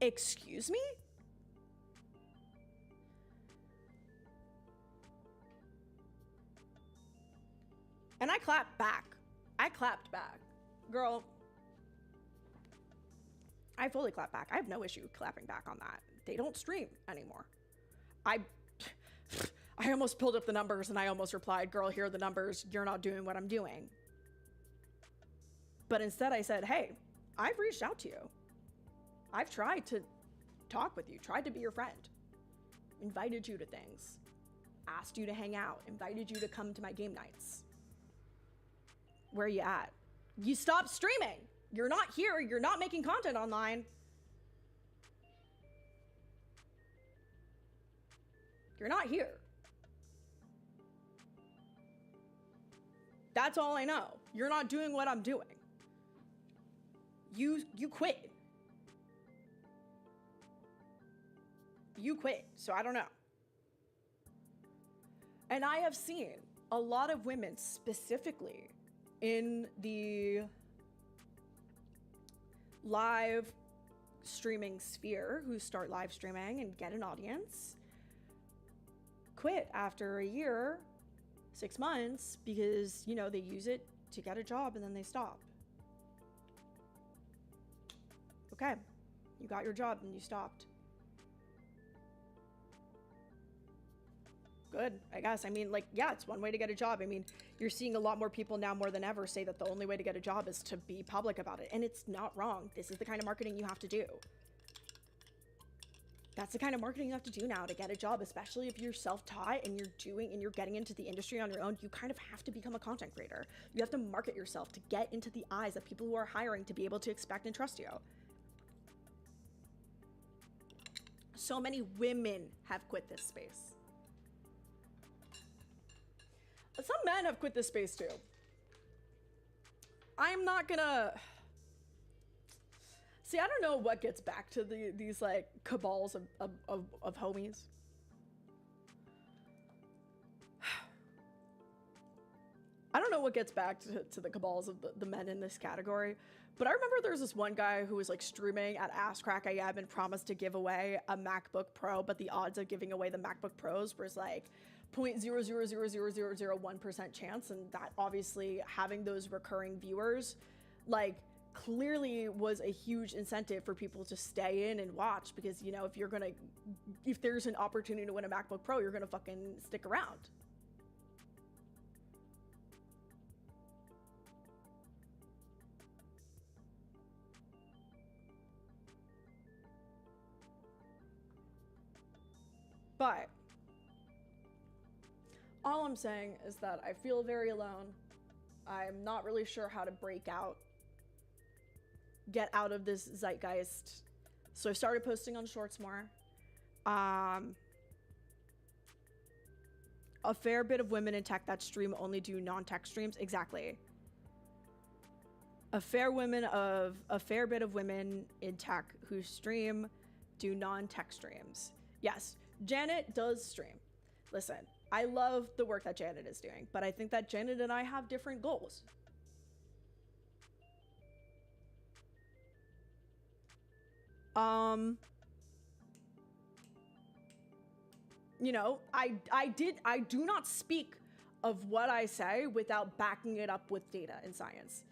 Excuse me? And I clapped back. I clapped back. Girl, I fully clap back. I have no issue clapping back on that. They don't stream anymore. I almost pulled up the numbers and I almost replied, girl, here are the numbers. You're not doing what I'm doing. But instead I said, hey, I've reached out to you. I've tried to talk with you, tried to be your friend, invited you to things, asked you to hang out, invited you to come to my game nights. Where are you at? You stopped streaming. You're not here. You're not making content online. You're not here. That's all I know. You're not doing what I'm doing. You quit. You quit. So I don't know. And I have seen a lot of women specifically in the live streaming sphere who start live streaming and get an audience quit after a year, 6 months, because, you know, they use it to get a job and then they stop. Okay, you got your job and you stopped. Good, I guess. I mean, like, yeah, it's one way to get a job. I mean, you're seeing a lot more people now more than ever say that the only way to get a job is to be public about it. And it's not wrong. This is the kind of marketing you have to do. That's the kind of marketing you have to do now to get a job, especially if you're self-taught and you're getting into the industry on your own. You kind of have to become a content creator. You have to market yourself to get into the eyes of people who are hiring to be able to expect and trust you. So many women have quit this space. Some men have quit this space too. I'm not gonna... See, I don't know what gets back to these like cabals of homies. I don't know what gets back to the cabals of the men in this category, but I remember there's this one guy who was like streaming at Ass Crack AM and promised to give away a MacBook Pro, but the odds of giving away the MacBook Pros was like 0.0000001% chance, and that obviously having those recurring viewers like clearly was a huge incentive for people to stay in and watch, because, you know, if there's an opportunity to win a MacBook Pro, you're gonna fucking stick around. But all I'm saying is that I feel very alone. I'm not really sure how to get out of this zeitgeist. So I've started posting on Shorts more. A fair bit of women in tech that stream only do non-tech streams. Exactly. A fair bit of women in tech who stream do non-tech streams. Yes, Janet does stream. Listen, I love the work that Janet is doing, but I think that Janet and I have different goals. You know, I do not speak of what I say without backing it up with data and science.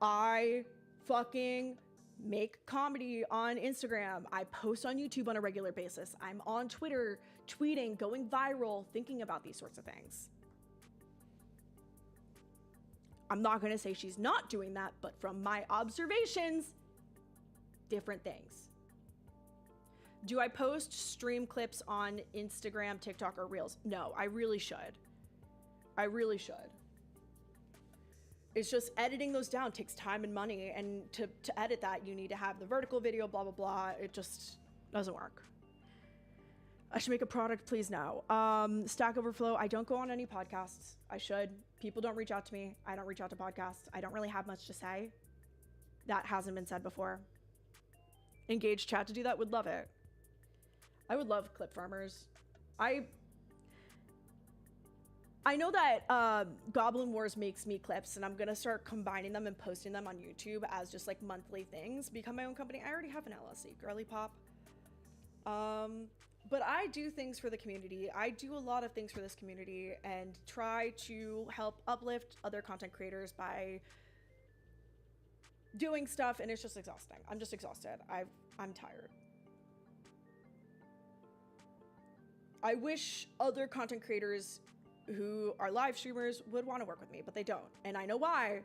I fucking make comedy on Instagram. I post on YouTube on a regular basis. I'm on Twitter, tweeting, going viral, thinking about these sorts of things. I'm not going to say she's not doing that, but from my observations, different things. Do I post stream clips on Instagram, TikTok, or Reels? No, I really should. I really should. It's just editing those down takes time and money, and to edit that, you need to have the vertical video, blah, blah, blah. It just doesn't work. I should make a product, please now. Stack Overflow, I don't go on any podcasts. I should. People don't reach out to me. I don't reach out to podcasts. I don't really have much to say. That hasn't been said before. Engage chat to do that, would love it. I would love clip farmers. I know that Goblin Wars makes me clips, and I'm gonna start combining them and posting them on YouTube as just like monthly things. Become my own company. I already have an LLC, Girly Pop. But I do things for the community. I do a lot of things for this community and try to help uplift other content creators by doing stuff, and it's just exhausting. I'm just exhausted. I'm tired. I wish other content creators who are live streamers would want to work with me, but they don't. And I know why.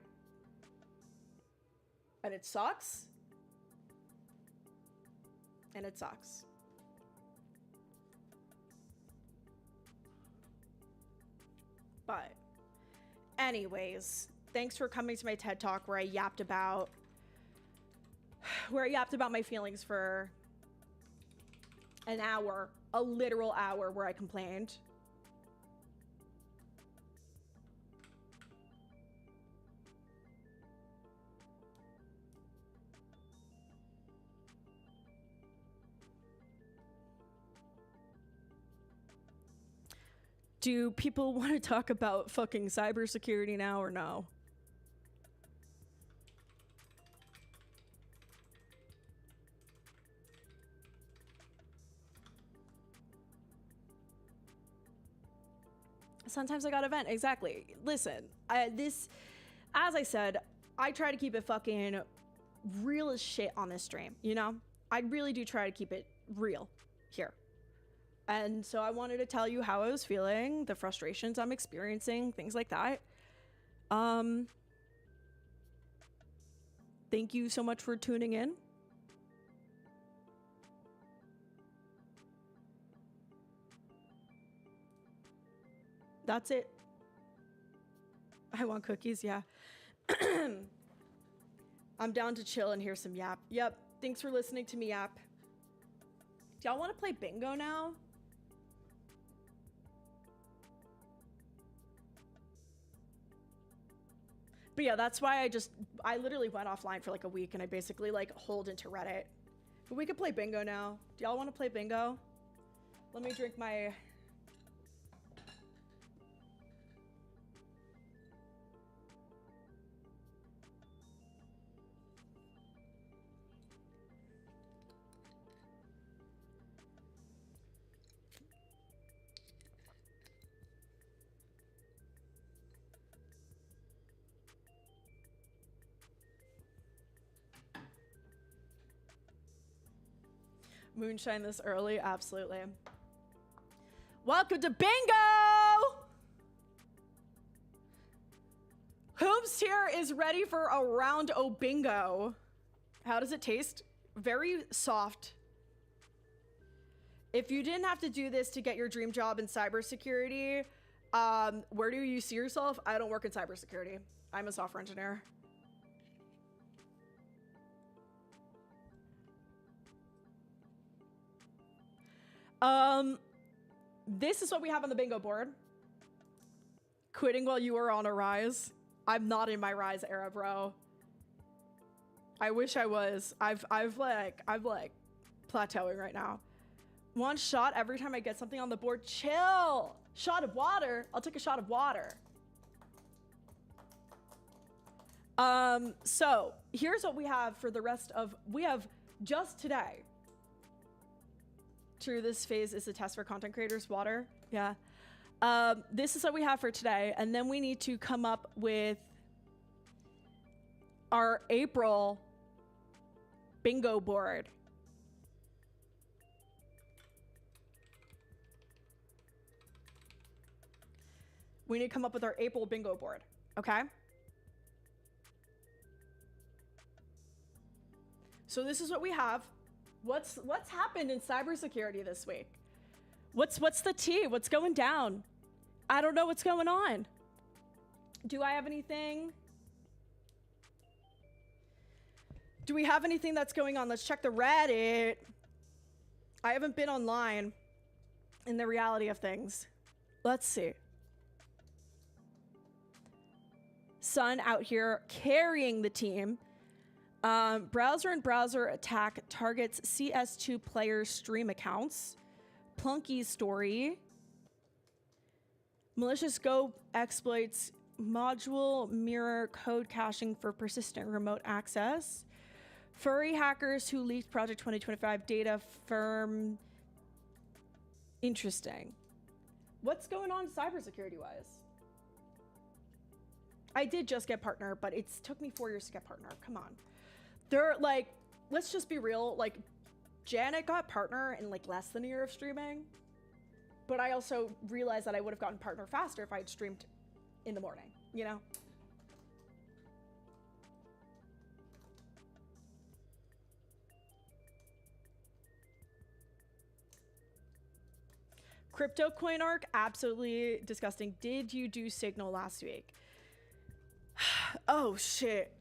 And it sucks. And it sucks. But anyways, thanks for coming to my TED Talk where I yapped about my feelings for an hour, a literal hour where I complained. Do people want to talk about fucking cybersecurity now or no? Sometimes I got a vent. Exactly. Listen, as I said, I try to keep it fucking real as shit on this stream, you know? I really do try to keep it real here. And so I wanted to tell you how I was feeling, the frustrations I'm experiencing, things like that. Thank you so much for tuning in. That's it. I want cookies, yeah. I'm down to chill and hear some yap. Yep, thanks for listening to me yap. Do y'all want to play bingo now? But yeah, that's why I literally went offline for like a week and I basically like holed into Reddit. But we could play bingo now. Do y'all want to play bingo? Let me drink my... Moonshine this early? Absolutely. Welcome to bingo! Hoops here is ready for a round o' bingo. How does it taste? Very soft. If you didn't have to do this to get your dream job in cybersecurity, where do you see yourself? I don't work in cybersecurity. I'm a software engineer. This is what we have on the bingo board. Quitting while you are on a rise. I'm not in my rise era, bro. I wish I was. I'm like plateauing right now. One shot every time I get something on the board. Chill. Shot of water. I'll take a shot of water. So here's what we have for the rest of, we have just today through this phase is a test for content creators. Water. Yeah. This is what we have for today. And then we need to come up with our April bingo board. We need to come up with our April bingo board. Okay. So this is what we have. What's happened in cybersecurity this week? What's the tea? What's going down? I don't know what's going on. Do I have anything? Do we have anything that's going on? Let's check the Reddit. I haven't been online in the reality of things. Let's see. Sun out here carrying the team. Browser and browser attack targets CS2 players' stream accounts. Plunky's story. Malicious Go exploits module mirror code caching for persistent remote access. Furry hackers who leaked Project 2025 data firm. Interesting. What's going on cybersecurity wise? I did just get partner, but it's took me 4 years to get partner. Come on. They're like, let's just be real. Like, Janet got partner in like less than a year of streaming. But I also realized that I would have gotten partner faster if I had streamed in the morning, you know? Crypto coin arc, absolutely disgusting. Did you do Signal last week? Oh, shit.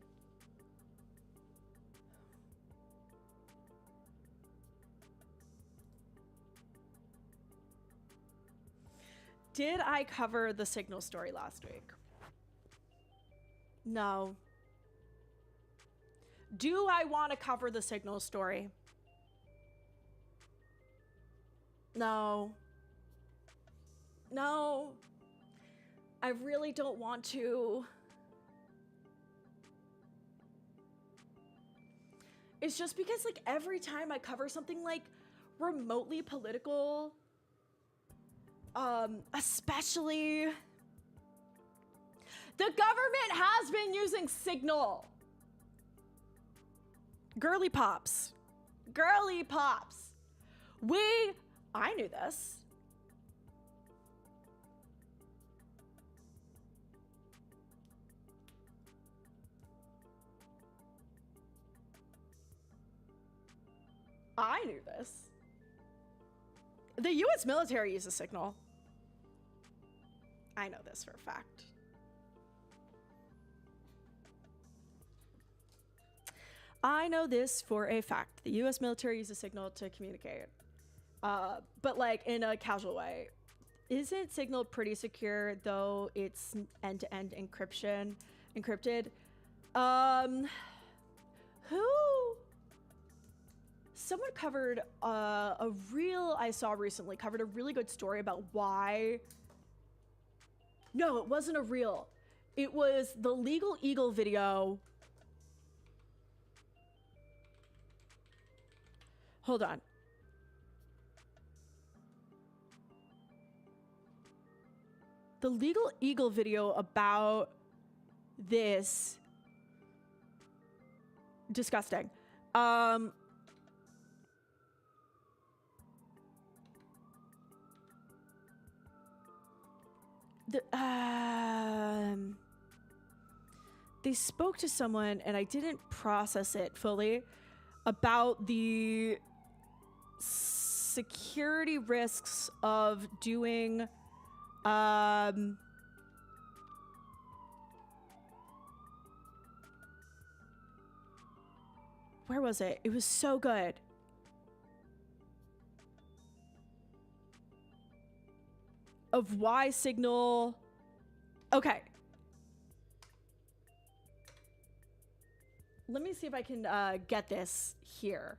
Did I cover the Signal story last week? No. Do I want to cover the Signal story? No. No. I really don't want to. It's just because, like, every time I cover something like remotely political, especially the government has been using Signal. Girly pops. Girly pops. I knew this. I knew this. The US military uses Signal. I know this for a fact. I know this for a fact. The US military uses Signal to communicate. But like in a casual way. Isn't Signal pretty secure though it's end-to-end encrypted? Someone covered I saw recently covered a really good story about why. No, it wasn't a reel. It was the Legal Eagle video. Hold on. The Legal Eagle video about this. Disgusting. They spoke to someone, and I didn't process it fully, about the security risks of doing where was it? It was so good. Of why Signal. Okay. Let me see if I can get this here.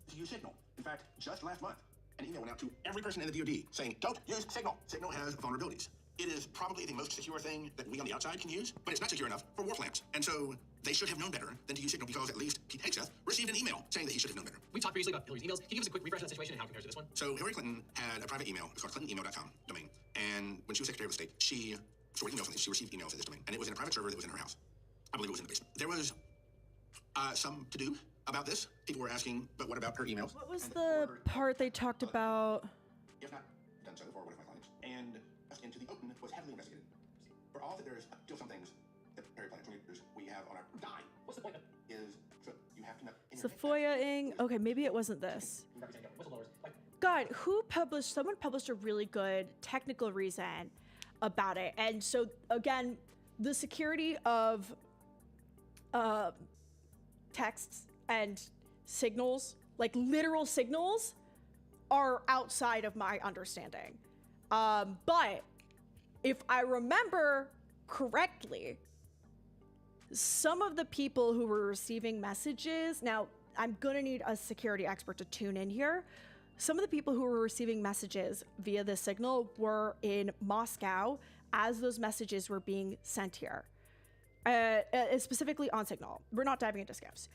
To use Signal. In fact, just last month, an email went out to every person in the DoD saying, don't use Signal. Signal has vulnerabilities. It is probably the most secure thing that we on the outside can use, but it's not secure enough for war plans. And so they should have known better than to use Signal, because at least Pete Hegseth received an email saying that he should have known better. We've talked previously about Hillary's emails. Can you give us a quick refresh of that situation and how it compares to this one? So Hillary Clinton had a private email. It's called clintonemail.com domain. And when she was Secretary of State, she stored emails from this. She received emails at this domain. And it was in a private server that was in her house. I believe it was in the basement. There was some to do about this. People were asking, but what about her emails? What was the part they talked about? If not done so for one of my clients. And into the open was heavily investigated. For all that there is still some things that Perry Planet 20 years we have on our dime. What's the point of is so you have to know. Safoya-ing. Okay, maybe it wasn't this. God, someone published a really good technical reason about it. And so again, the security of texts and signals, like literal signals, are outside of my understanding. But if I remember correctly, some of the people who were receiving messages, now I'm gonna need a security expert to tune in here. Some of the people who were receiving messages via this signal were in Moscow as those messages were being sent here, specifically on Signal. We're not diving into skiffs.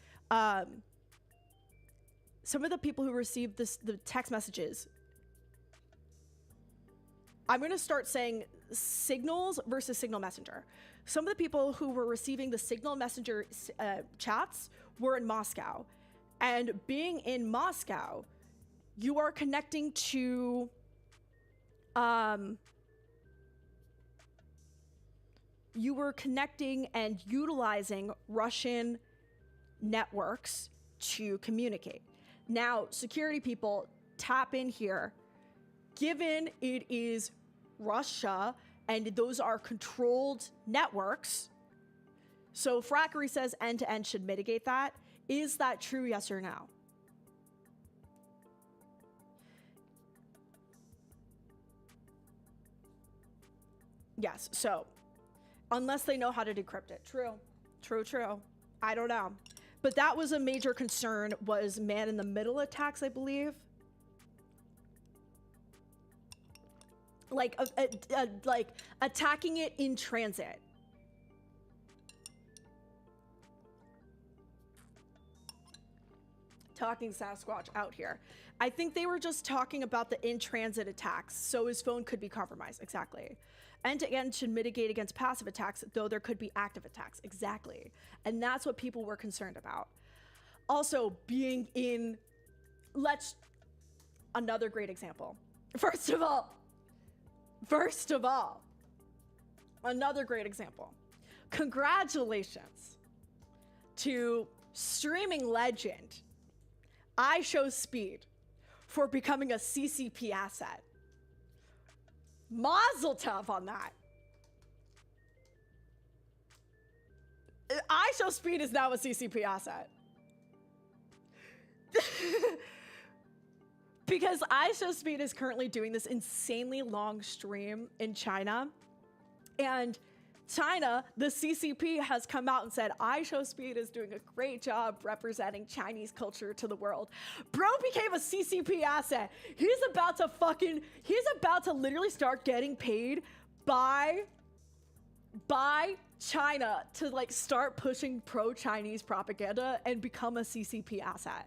Some of the people who received the text messages, I'm going to start saying signals versus Signal Messenger. Some of the people who were receiving the Signal Messenger chats were in Moscow. And being in Moscow, you are connecting to you were connecting and utilizing Russian networks to communicate. Now, security people tap in here. Given it is Russia and those are controlled networks, so Frackery says end-to-end should mitigate that. Is that true, yes or no? Yes, so unless they know how to decrypt it. True. I don't know. But that was a major concern, was man-in-the-middle attacks, I believe. Like attacking it in transit. Talking Sasquatch out here. I think they were just talking about the in-transit attacks, so his phone could be compromised. Exactly. End-to-end should mitigate against passive attacks, though there could be active attacks. Exactly. And that's what people were concerned about. Also, being in... Another great example. First of all, another great example. Congratulations to streaming legend iShowSpeed for becoming a CCP asset. Mazel tov on that. iShowSpeed is now a CCP asset. Because iShowSpeed is currently doing this insanely long stream in China. And China, the CCP, has come out and said, iShowSpeed is doing a great job representing Chinese culture to the world. Bro became a CCP asset. He's about to literally start getting paid by China to like start pushing pro-Chinese propaganda and become a CCP asset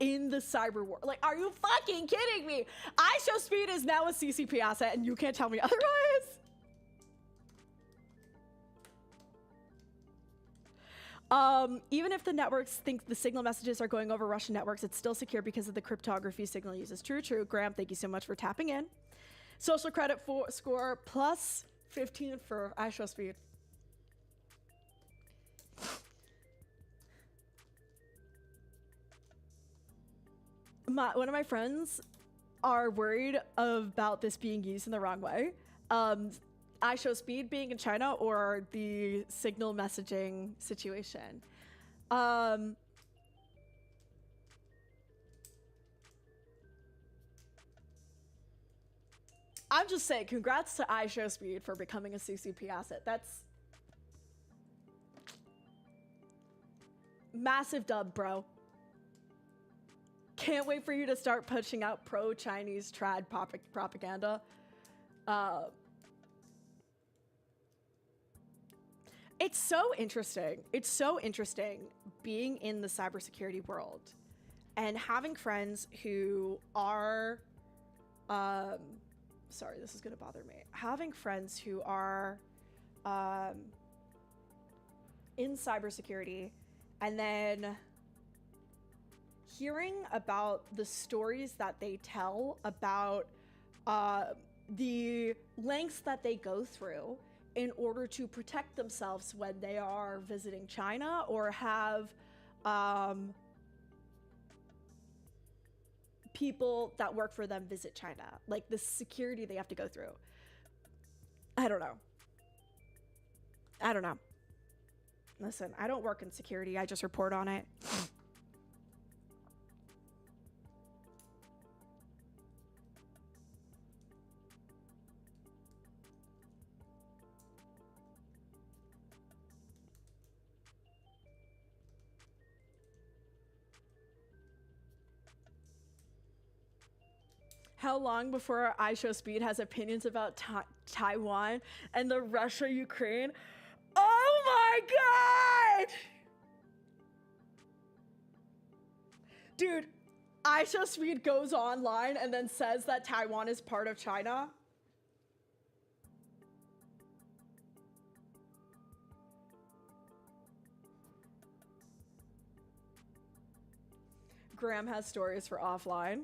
in the cyber war. Like, are you fucking kidding me? iShowSpeed is now a CCP asset and you can't tell me otherwise. Even if the networks think the signal messages are going over Russian networks, it's still secure because of the cryptography signal uses. True. Graham, thank you so much for tapping in. Social credit score plus 15 for iShowSpeed. One of my friends are worried about this being used in the wrong way. iShowSpeed being in China or the signal messaging situation. I'm just saying, congrats to iShowSpeed for becoming a CCP asset. That's massive dub, bro. Can't wait for you to start pushing out pro-Chinese trad propaganda. It's so interesting. It's so interesting being in the cybersecurity world and having friends who are, sorry, this is going to bother me. Having friends who are in cybersecurity and then hearing about the stories that they tell about the lengths that they go through in order to protect themselves when they are visiting China or have people that work for them visit China. Like the security they have to go through. I don't know. Listen, I don't work in security. I just report on it. How long before iShowSpeed has opinions about Taiwan and the Russia-Ukraine? Oh my god! Dude, iShowSpeed goes online and then says that Taiwan is part of China. Graham has stories for offline.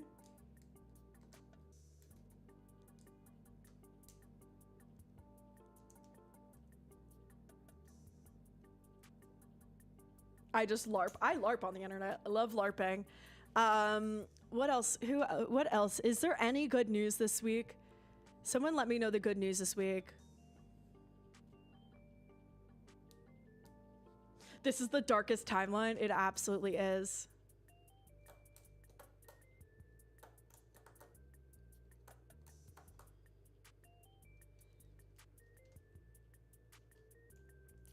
I just LARP. I LARP on the internet. I love LARPing. What else? What else? Is there any good news this week? Someone let me know the good news this week. This is the darkest timeline. It absolutely is.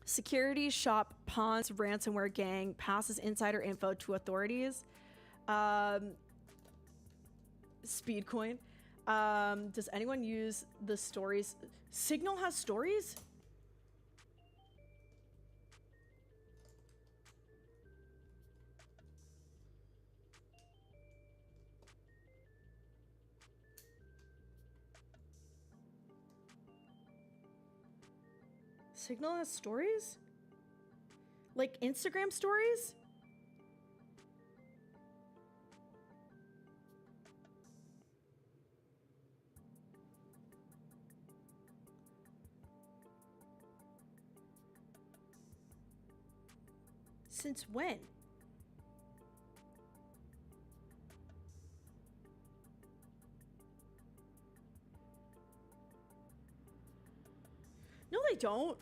Security shop pawns ransomware gang passes insider info to authorities. Speedcoin. Does anyone use the stories? Signal has stories? Signal has stories? Like Instagram stories? Since when? No, they don't.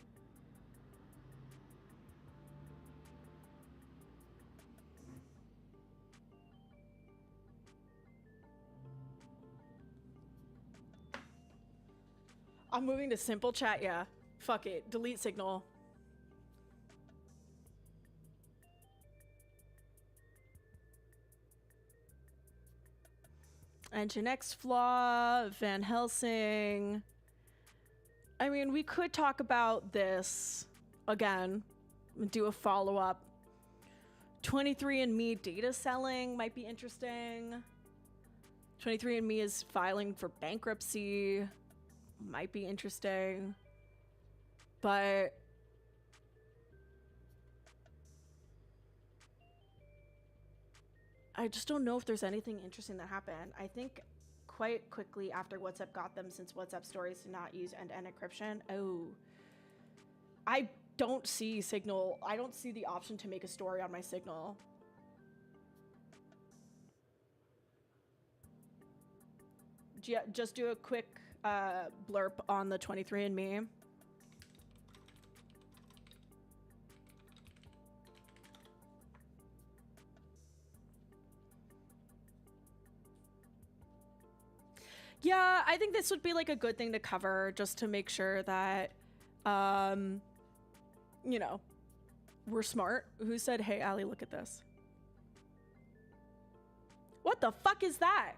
I'm moving to simple chat, yeah. Fuck it. Delete Signal. Nginx flaw, Van Helsing. I mean, we could talk about this again, do a follow-up. 23andMe data selling might be interesting. 23andMe is filing for bankruptcy. Might be interesting. But I just don't know if there's anything interesting that happened. I think quite quickly after WhatsApp got them, since WhatsApp stories did not use end-to-end encryption. Oh, I don't see Signal. I don't see the option to make a story on my Signal. Just do a quick blurb on the 23andMe. Yeah, I think this would be like a good thing to cover just to make sure that, you know, we're smart. Who said, hey, Allie, look at this? What the fuck is that?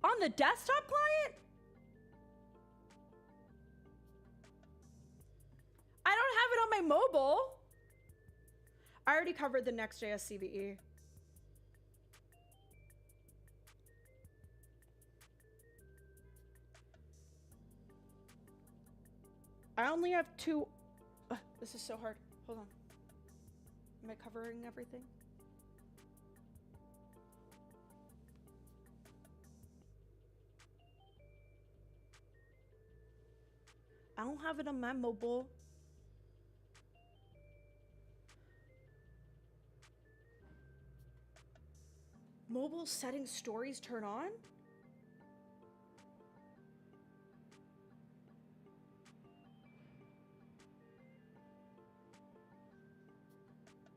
On the desktop client? I don't have it on my mobile. I already covered the Next.js CVE. I only have 2. This is so hard. Hold on. Am I covering everything? I don't have it on my mobile. Mobile settings stories turn on?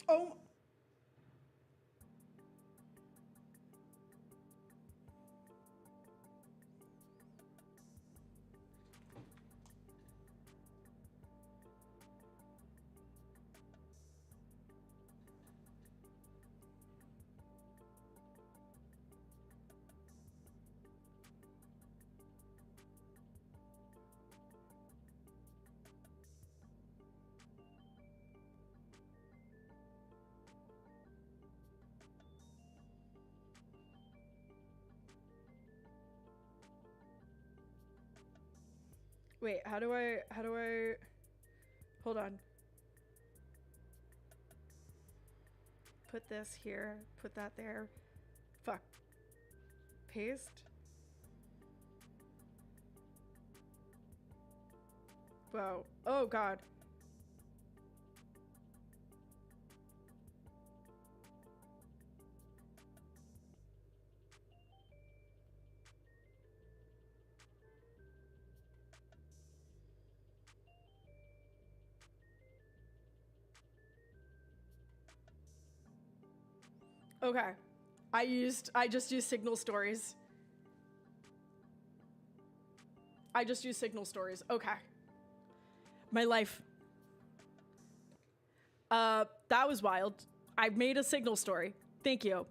Oh. Wait, how do I hold on. Put this here, put that there. Fuck. Paste. Whoa. Oh god. Okay. I just used signal stories. I just used signal stories. Okay. My life. That was wild. I made a signal story. Thank you.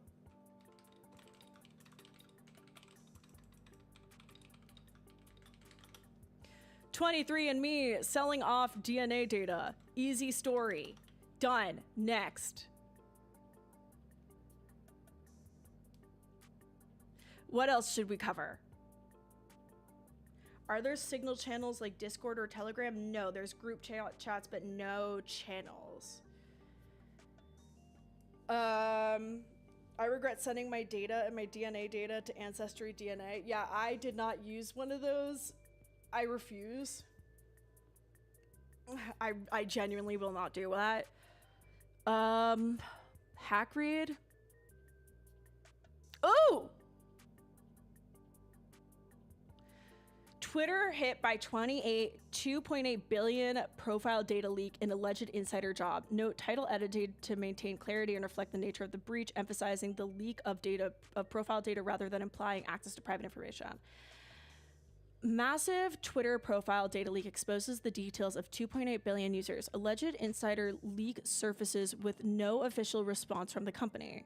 "23andMe selling off DNA data. Easy story. Done. Next." What else should we cover? Are there signal channels like Discord or Telegram? No, there's group chats, but no channels. I regret sending my data and my DNA data to Ancestry DNA. Yeah, I did not use one of those. I refuse. I genuinely will not do that. Hack read. Oh! Twitter hit by 2.8 billion profile data leak in alleged insider job. Note, title edited to maintain clarity and reflect the nature of the breach, emphasizing the leak of profile data rather than implying access to private information. Massive Twitter profile data leak exposes the details of 2.8 billion users. Alleged insider leak surfaces with no official response from the company.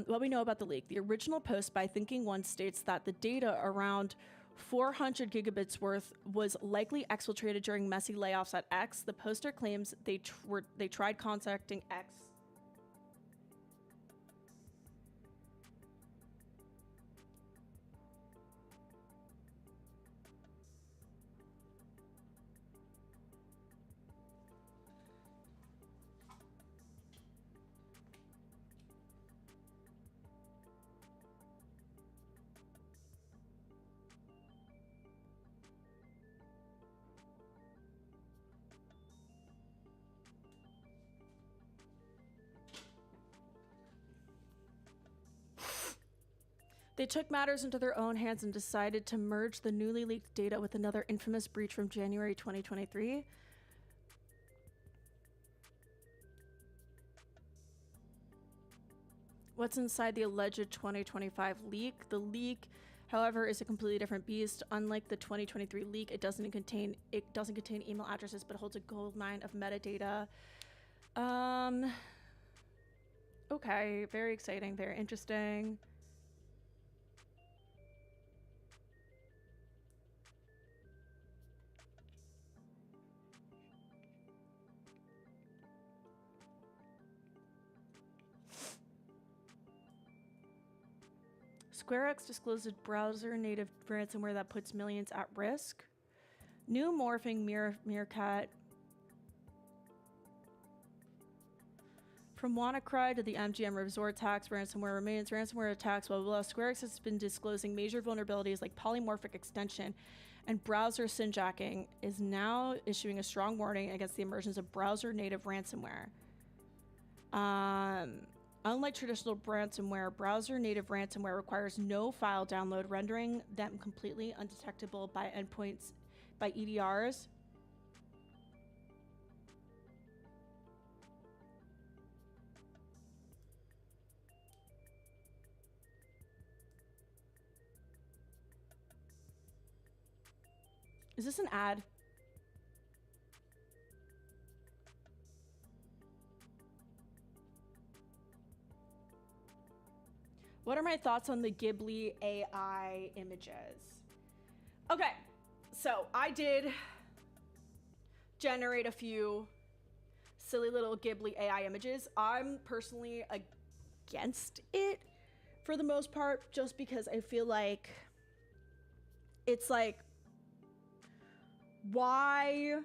What we know about the leak. The original post by Thinking One states that the data, around 400 gigabits worth, was likely exfiltrated during messy layoffs at X. The poster claims they tried contacting X. They took matters into their own hands and decided to merge the newly leaked data with another infamous breach from January 2023. What's inside the alleged 2025 leak? The leak, however, is a completely different beast. Unlike the 2023 leak, it doesn't contain email addresses, but holds a goldmine of metadata. Okay, very exciting, very interesting. SquareX discloses browser native ransomware that puts millions at risk. New morphing Meerkat. From WannaCry to the MGM Resort attacks, ransomware remains. Ransomware attacks, blah, blah, blah. SquareX has been disclosing major vulnerabilities like polymorphic extension and browser sinjacking, is now issuing a strong warning against the emergence of browser native ransomware. Unlike traditional ransomware, browser native ransomware requires no file download, rendering them completely undetectable by endpoints, by EDRs. Is this an ad? What are my thoughts on the Ghibli AI images? Okay, so I did generate a few silly little Ghibli AI images. I'm personally against it for the most part, just because I feel like it's like, why?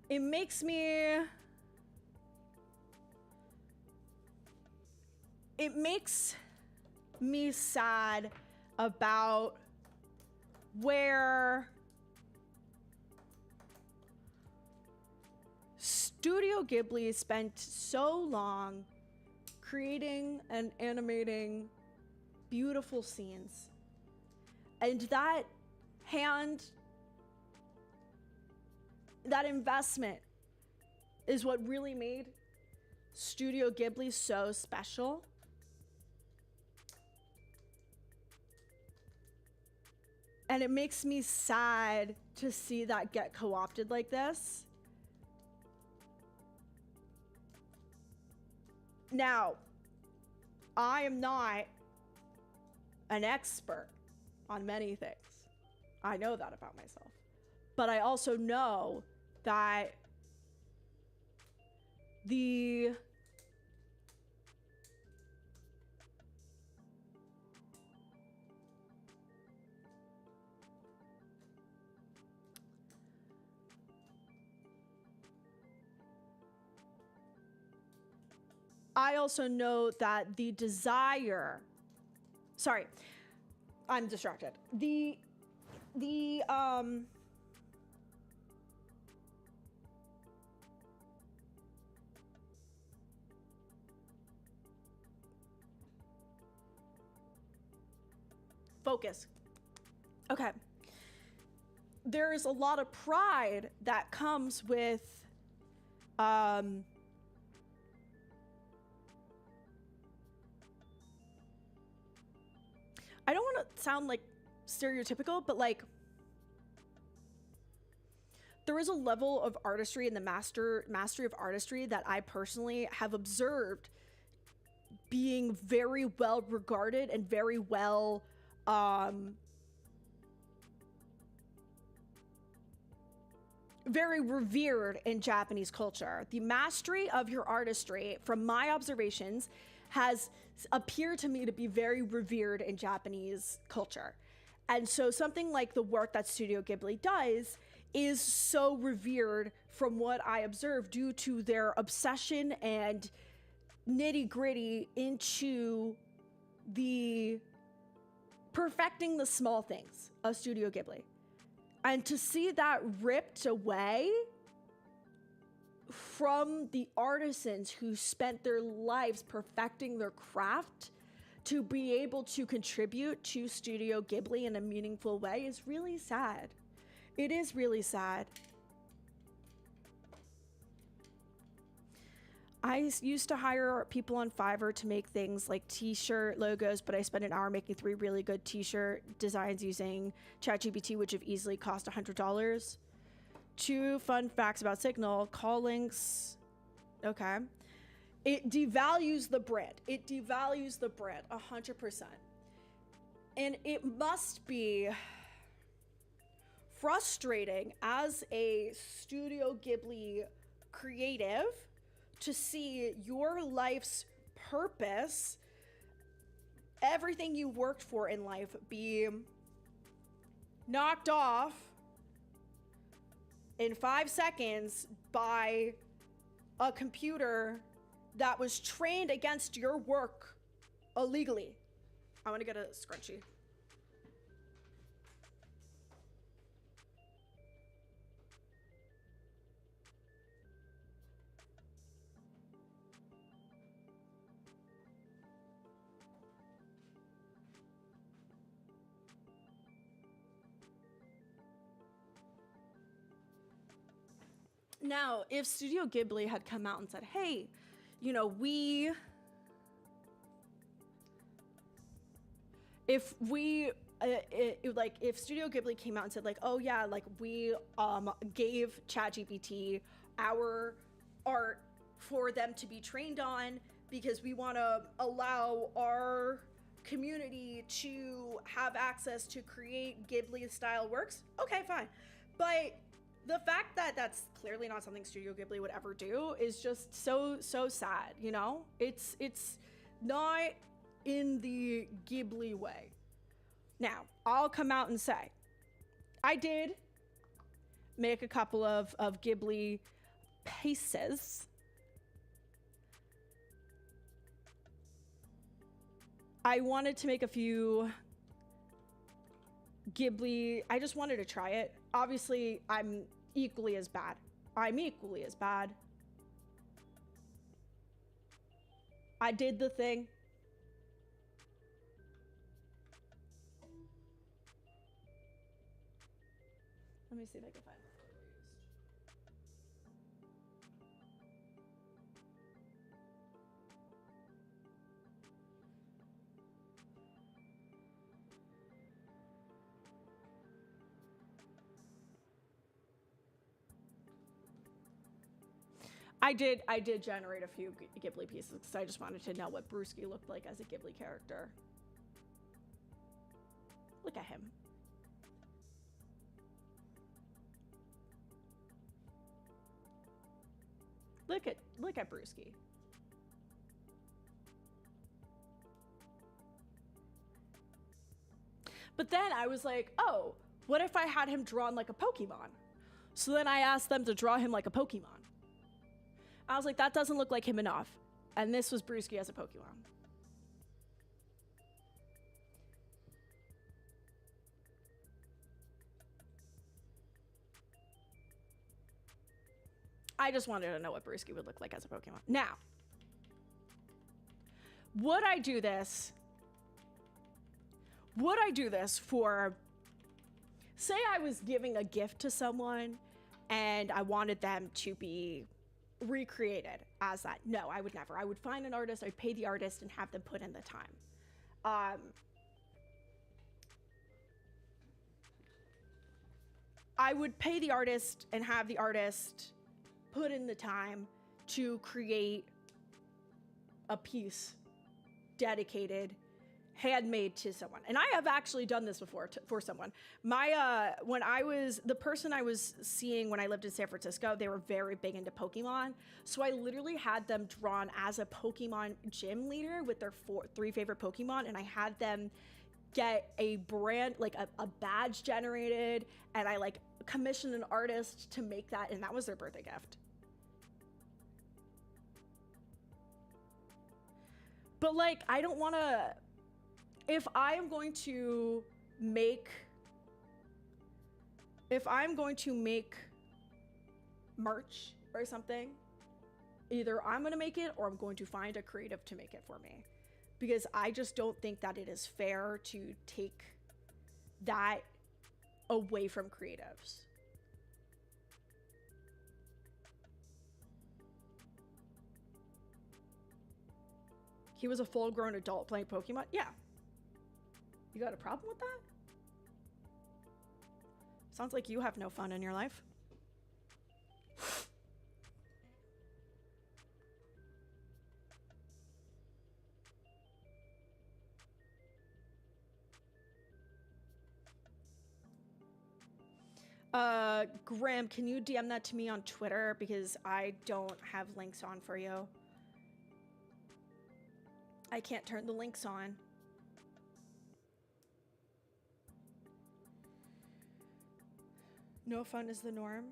It makes me sad about where Studio Ghibli spent so long creating and animating beautiful scenes, and that investment is what really made Studio Ghibli so special. And it makes me sad to see that get co-opted like this. Now, I am not an expert on many things. I know that about myself. But I also know that I also know that the desire, sorry, I'm distracted. Focus. Okay. There is a lot of pride that comes with I don't want to sound like stereotypical, but like there is a level of artistry and the mastery of artistry that I personally have observed being very well regarded and very well very revered in Japanese culture. The mastery of your artistry, from my observations, has appeared to me to be very revered in Japanese culture. And so something like the work that Studio Ghibli does is so revered from what I observe due to their obsession and nitty-gritty into the perfecting the small things of Studio Ghibli. And to see that ripped away from the artisans who spent their lives perfecting their craft to be able to contribute to Studio Ghibli in a meaningful way is really sad. It is really sad. I used to hire people on Fiverr to make things like t-shirt logos, but I spent an hour making 3 really good t-shirt designs using ChatGPT, which have easily cost $100. 2 fun facts about Signal. Call links. Okay. It devalues the brand. It devalues the brand 100%. And it must be frustrating as a Studio Ghibli creative to see your life's purpose, everything you worked for in life, be knocked off in 5 seconds by a computer that was trained against your work illegally. I want to get a scrunchie. Now, if Studio Ghibli had come out and said, hey, you know, if Studio Ghibli came out and said, like, oh yeah, like, we gave ChatGPT our art for them to be trained on because we want to allow our community to have access to create Ghibli style works, okay, fine. But the fact that that's clearly not something Studio Ghibli would ever do is just so sad, you know? It's not in the Ghibli way. Now, I'll come out and say, I did make a couple of Ghibli pieces. I wanted to make a few Ghibli, I just wanted to try it. Obviously, I'm equally as bad. I did the thing. Let me see if I can find the photo used. I did generate a few Ghibli pieces because I just wanted to know what Brewski looked like as a Ghibli character. Look at him. Look at Brewski. But then I was like, oh, what if I had him drawn like a Pokemon? So then I asked them to draw him like a Pokemon. I was like, that doesn't look like him enough. And this was Brewski as a Pokemon. I just wanted to know what Brewski would look like as a Pokemon. Now, would I do this for, say I was giving a gift to someone and I wanted them to be recreated as that? No, I would never. I would find an artist, I'd pay the artist and have them put in the time. I would pay the artist and have the artist put in the time to create a piece dedicated, handmade to someone. And I have actually done this before for someone. The person I was seeing when I lived in San Francisco, they were very big into Pokemon. So I literally had them drawn as a Pokemon gym leader with their 3 favorite Pokemon. And I had them get a brand, like a badge generated. And I like commissioned an artist to make that. And that was their birthday gift. But like, I don't want to, if I'm going to make merch or something, either I'm going to make it or I'm going to find a creative to make it for me. Because I just don't think that it is fair to take that away from creatives. He was a full-grown adult playing Pokemon? Yeah. You got a problem with that? Sounds like you have no fun in your life. Graham, can you DM that to me on Twitter because I don't have links on for you. I can't turn the links on. No fun is the norm.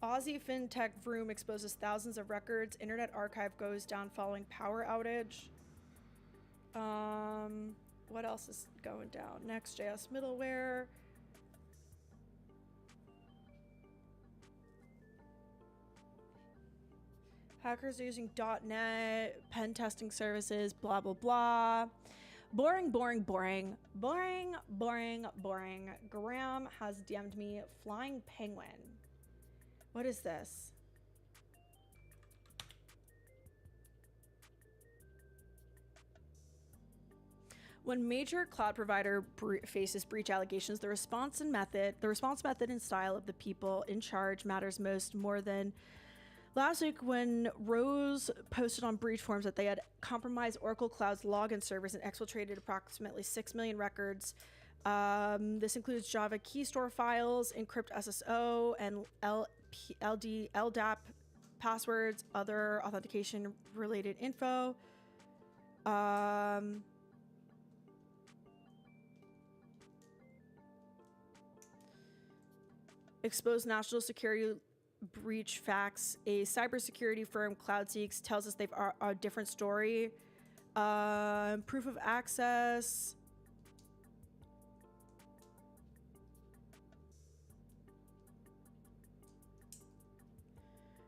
Aussie fintech Vroom exposes thousands of records. Internet archive goes down following power outage. What else is going down? Next.js middleware. Hackers are using .NET, pen testing services, blah, blah, blah. Boring, boring, boring. Boring, boring, boring. Graham has DM'd me Flying Penguin. What is this? When major cloud provider faces breach allegations, the response method and style of the people in charge matters most, more than last week when Rose posted on breach forums that they had compromised Oracle Cloud's login servers and exfiltrated approximately 6 million records. This includes Java key store files, encrypt SSO, and LDAP passwords, other authentication related info. Exposed national security breach facts. A cybersecurity firm, CloudSeeks, tells us they've a different story. Proof of access.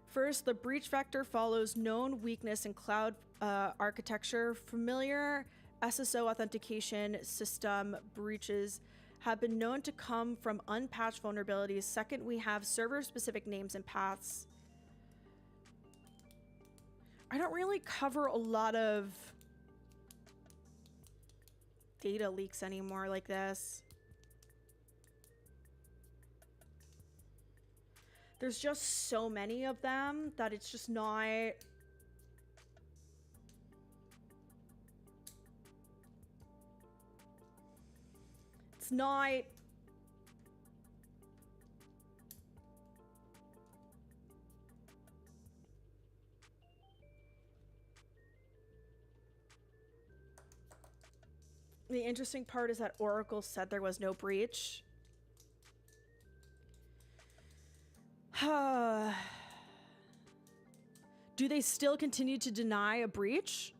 First, the breach vector follows known weakness in cloud architecture. Familiar SSO authentication system breaches have been known to come from unpatched vulnerabilities. Second, we have server-specific names and paths. I don't really cover a lot of data leaks anymore like this. There's just so many of them that it's just not... It's not... The interesting part is that Oracle said there was no breach. Do they still continue to deny a breach?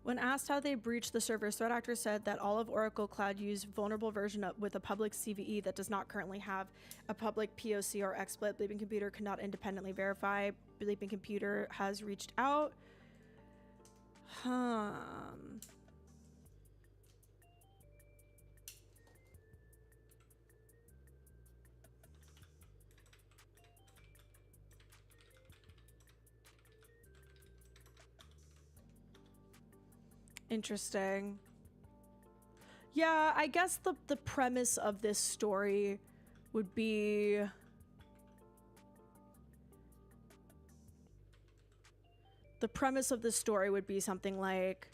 When asked how they breached the servers, threat actors said that all of Oracle Cloud used vulnerable version with a public CVE that does not currently have a public POC or XSplit. Bleeping Computer cannot independently verify. Bleeping Computer has reached out. Interesting. Yeah, I guess the premise of this story would be something like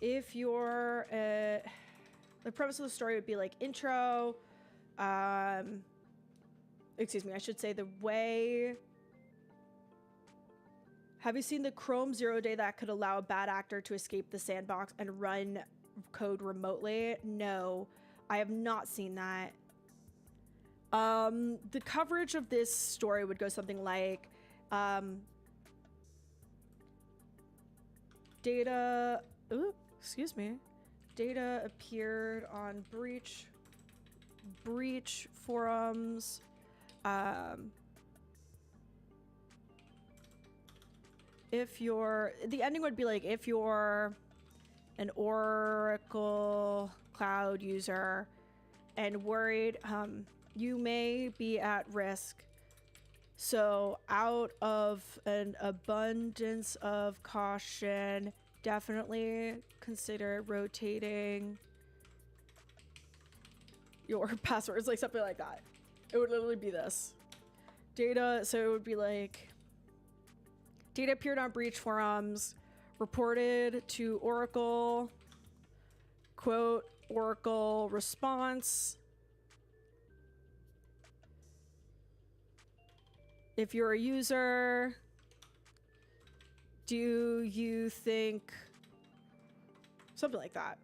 if you're the premise of the story would be like intro, excuse me, I should say the way... Have you seen the Chrome 0-day that could allow a bad actor to escape the sandbox and run code remotely? No, I have not seen that. The coverage of this story would go something like, data appeared on breach forums. if you're, the ending would be like, if you're an Oracle Cloud user and worried, you may be at risk. So out of an abundance of caution, definitely consider rotating your passwords, like something like that. It would literally be this. Data, so it would be like, data appeared on breach forums, reported to Oracle, quote, Oracle response. If you're a user, do you think, something like that.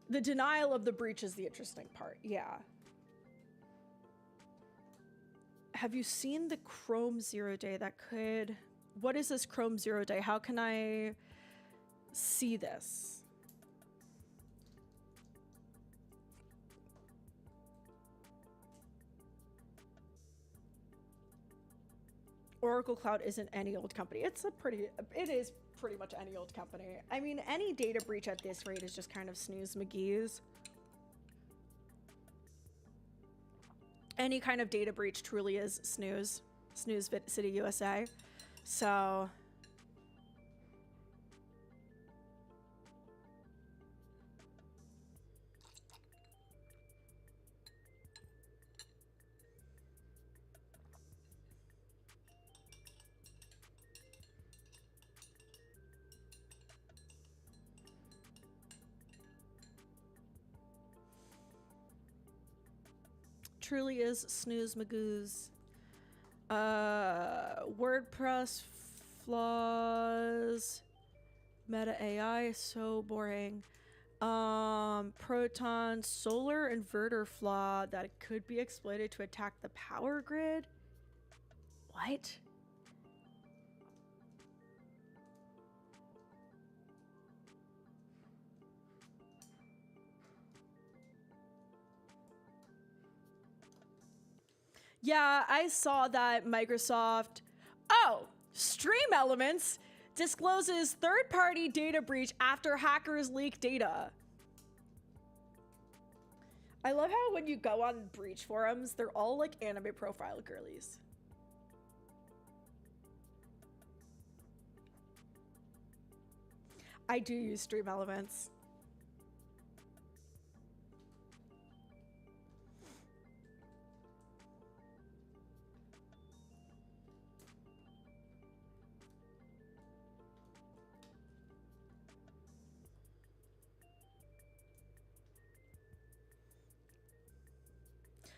The denial of the breach is the interesting part, yeah. Have you seen the Chrome 0-day that could... What is this Chrome 0-day? How can I see this? Oracle Cloud isn't any old company. It is pretty much any old company. I mean, any data breach at this rate is just kind of snooze McGee's. Any kind of data breach truly is snooze City USA. So truly is snooze magoo's. WordPress flaws. Meta AI, so boring. Proton solar inverter flaw that could be exploited to attack the power grid. What? Yeah, I saw that Microsoft... Oh! Stream Elements discloses third-party data breach after hackers leak data. I love how when you go on breach forums, they're all like anime profile girlies. I do use Stream Elements.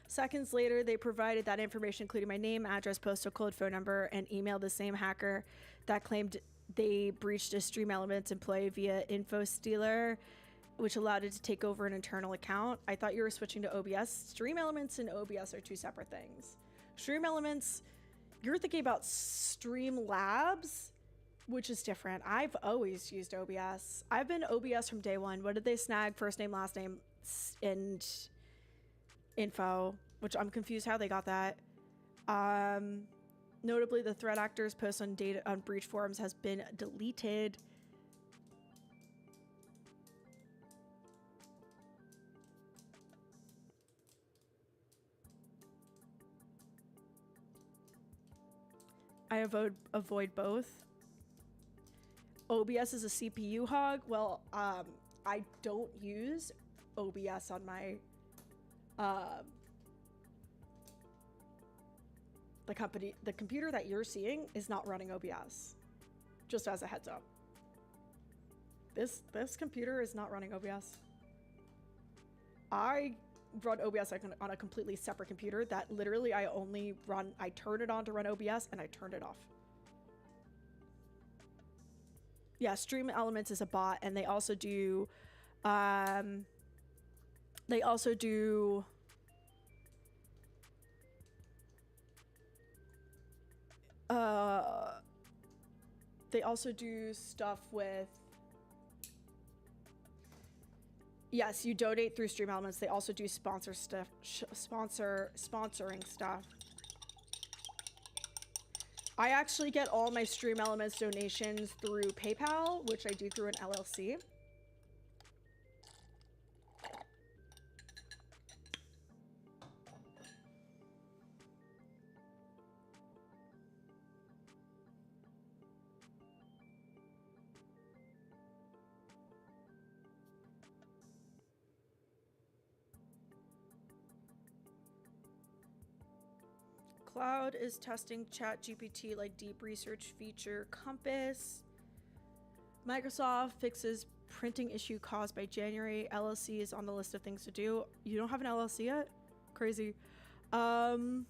Seconds later, they provided that information, including my name, address, postal code, phone number, and emailed the same hacker that claimed they breached a Stream Elements employee via InfoStealer, which allowed it to take over an internal account. I thought you were switching to OBS. Stream Elements and OBS are two separate things. Stream Elements, you're thinking about Streamlabs, which is different. I've always used OBS. I've been OBS from day one. What did they snag? First name, last name, and info, which I'm confused how they got that. Notably, the threat actors post on data on breach forums has been deleted. I avoid both. OBS is a CPU hog. Well, I don't use OBS on my the computer that you're seeing is not running OBS. Just as a heads up. This computer is not running OBS. I run OBS on a completely separate computer that literally I turn it on to run OBS and I turned it off. Yeah, Stream Elements is a bot, and they also do stuff with, yes, you donate through Stream Elements. They also do sponsoring stuff. I actually get all my Stream Elements donations through PayPal, which I do through an LLC. Cloud is testing ChatGPT like deep research feature Compass. Microsoft fixes printing issue caused by January. LLC is on the list of things to do. You don't have an LLC yet? Crazy. NPM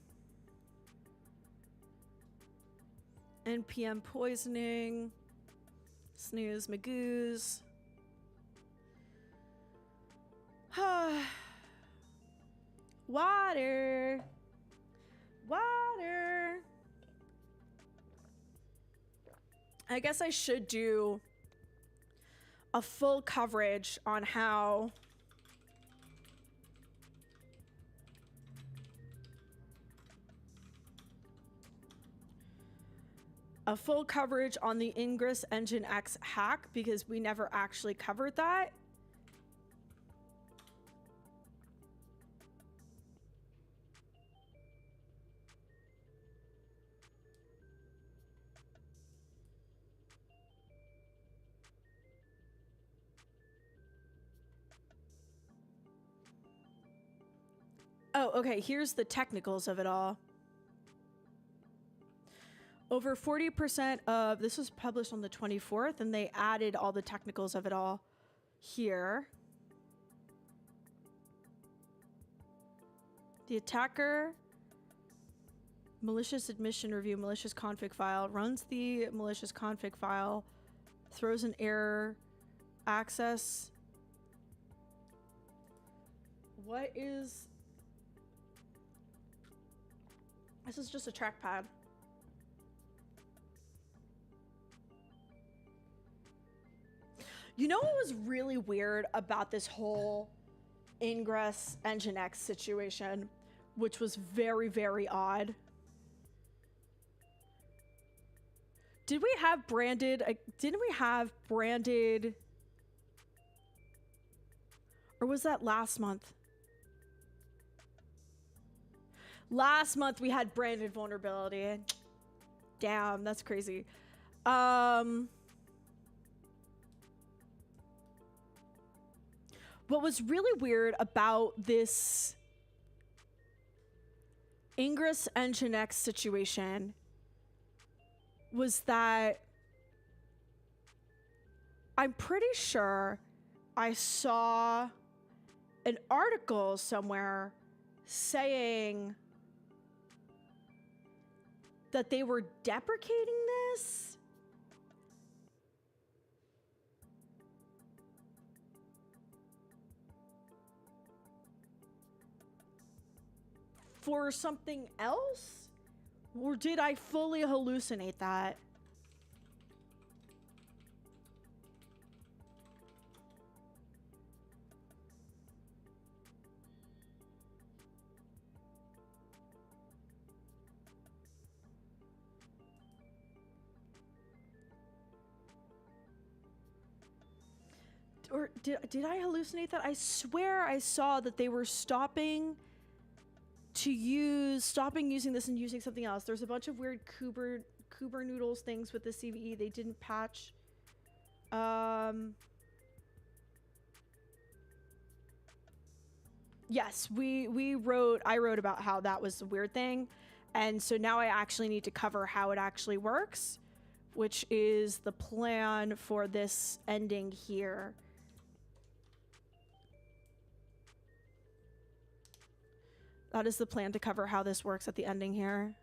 poisoning. Snooze magoos. Water. Water. I guess I should do a full coverage on how the Ingress Nginx hack, because we never actually covered that. Oh, okay, here's the technicals of it all. Over 40% of, this was published on the 24th, and they added all the technicals of it all here. The attacker, malicious admission review, malicious config file, runs the malicious config file, throws an error, access. What is... This is just a trackpad. You know what was really weird about this whole Ingress Nginx situation, which was very, very odd? Did we have branded, didn't we have branded, or was that last month? Last month we had branded vulnerability. Damn, that's crazy. What was really weird about this Ingress Nginx situation was that I'm pretty sure I saw an article somewhere saying that they were deprecating this. For something else? Or did I fully hallucinate that? Or did I hallucinate that? I swear I saw that they were stopping using this and using something else. There's a bunch of weird Kubernoodles things with the CVE they didn't patch. Yes, I wrote about how that was a weird thing. And so now I actually need to cover how it actually works, which is the plan for this ending here. That is the plan to cover how this works at the ending here.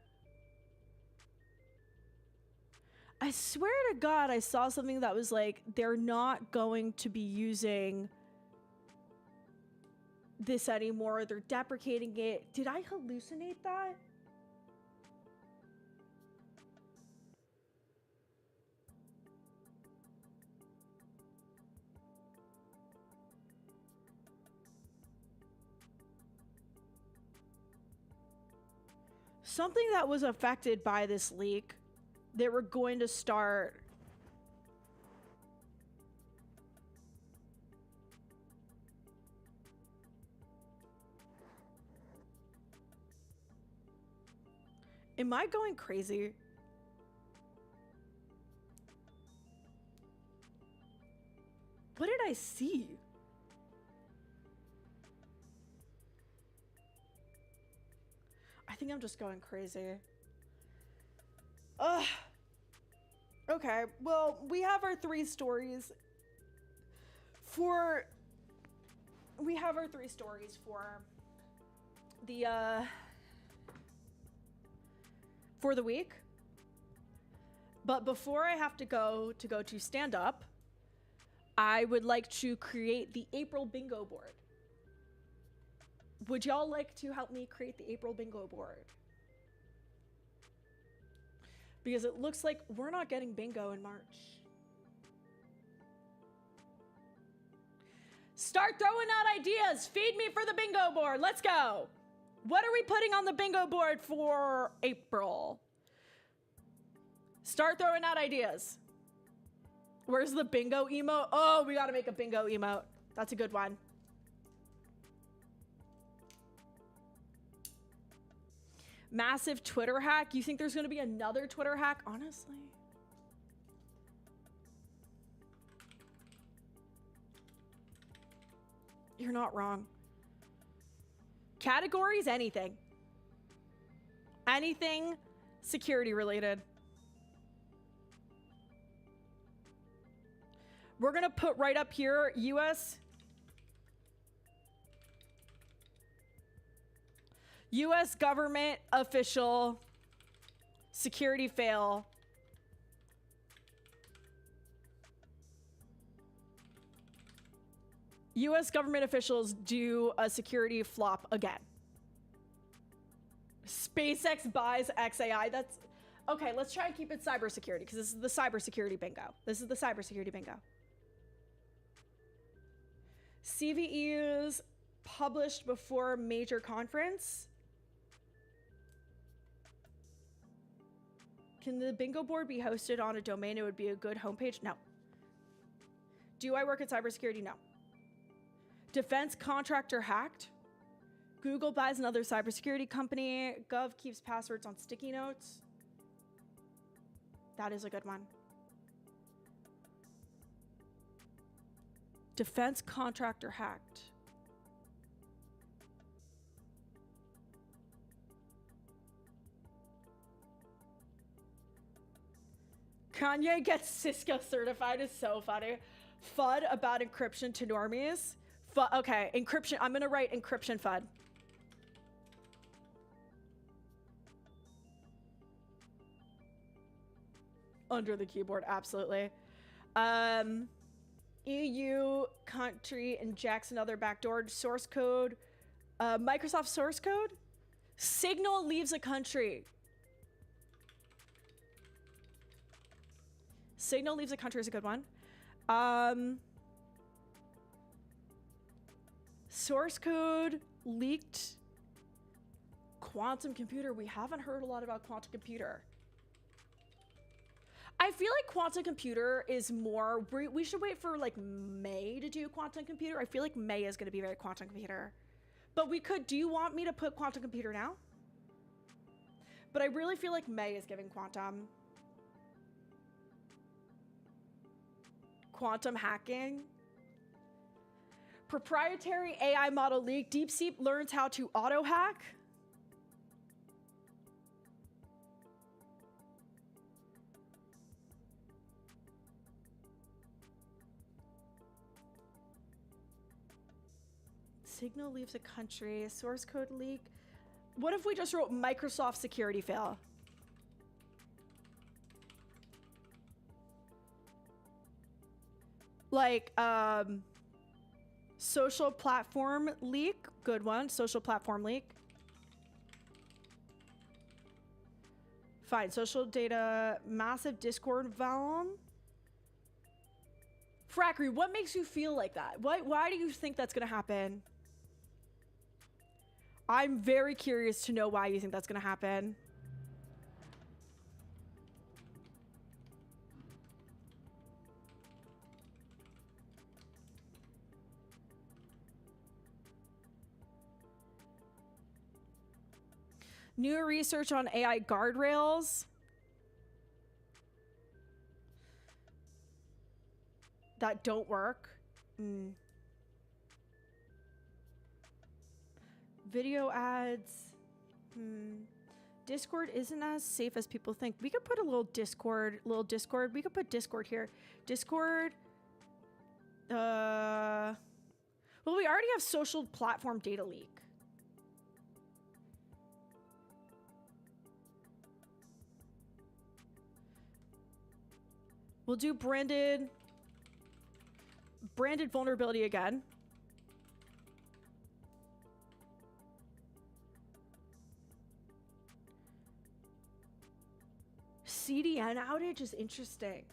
I swear to God, I saw something that was like, they're not going to be using this anymore. They're deprecating it. Did I hallucinate that? Something that was affected by this leak they were going to start Am I going crazy? What did I see? I think I'm just going crazy. Ugh. Okay, well, we have our three stories for the week. But before I have to go to stand up, I would like to create the April bingo board. Would y'all like to help me create the April bingo board? Because it looks like we're not getting bingo in March. Start throwing out ideas. Feed me for the bingo board. Let's go. What are we putting on the bingo board for April? Start throwing out ideas. Where's the bingo emote? Oh, we gotta make a bingo emote. That's a good one. Massive Twitter hack. You think there's gonna be another Twitter hack? Honestly. You're not wrong. Categories, anything. Anything security related. We're gonna put right up here, US government official security fail. US government officials do a security flop again. SpaceX buys XAI. That's okay. Let's try and keep it cybersecurity because this is the cybersecurity bingo. This is the cybersecurity bingo. CVEs published before major conference. Can the bingo board be hosted on a domain? It would be a good homepage. No. Do I work at cybersecurity? No. Defense contractor hacked. Google buys another cybersecurity company. Gov keeps passwords on sticky notes. That is a good one. Defense contractor hacked. Kanye gets Cisco certified is so funny. FUD about encryption to normies. Okay, encryption. I'm gonna write encryption FUD. Under the keyboard, absolutely. EU country injects another backdoor source code. Microsoft source code. Signal leaves a country. Signal leaves a country is a good one. Source code leaked. Quantum computer. We haven't heard a lot about quantum computer. I feel like quantum computer is more, we should wait for like May to do quantum computer. I feel like May is going to be very quantum computer. But we could, do you want me to put quantum computer now? But I really feel like May is giving quantum. Quantum hacking. Proprietary AI model leak. DeepSeek learns how to auto hack. Signal leaves a country. Source code leak. What if we just wrote Microsoft security fail? Like, social platform leak. Good one. Social platform leak. Fine. Social data. Massive Discord volume. Frackery, what makes you feel like that? Why do you think that's going to happen? I'm very curious to know why you think that's going to happen. New research on AI guardrails. That don't work. Video ads. Discord isn't as safe as people think. We could put a little Discord. We could put Discord here. Discord. Well, we already have social platform data leak. We'll do branded vulnerability again. CDN outage is interesting.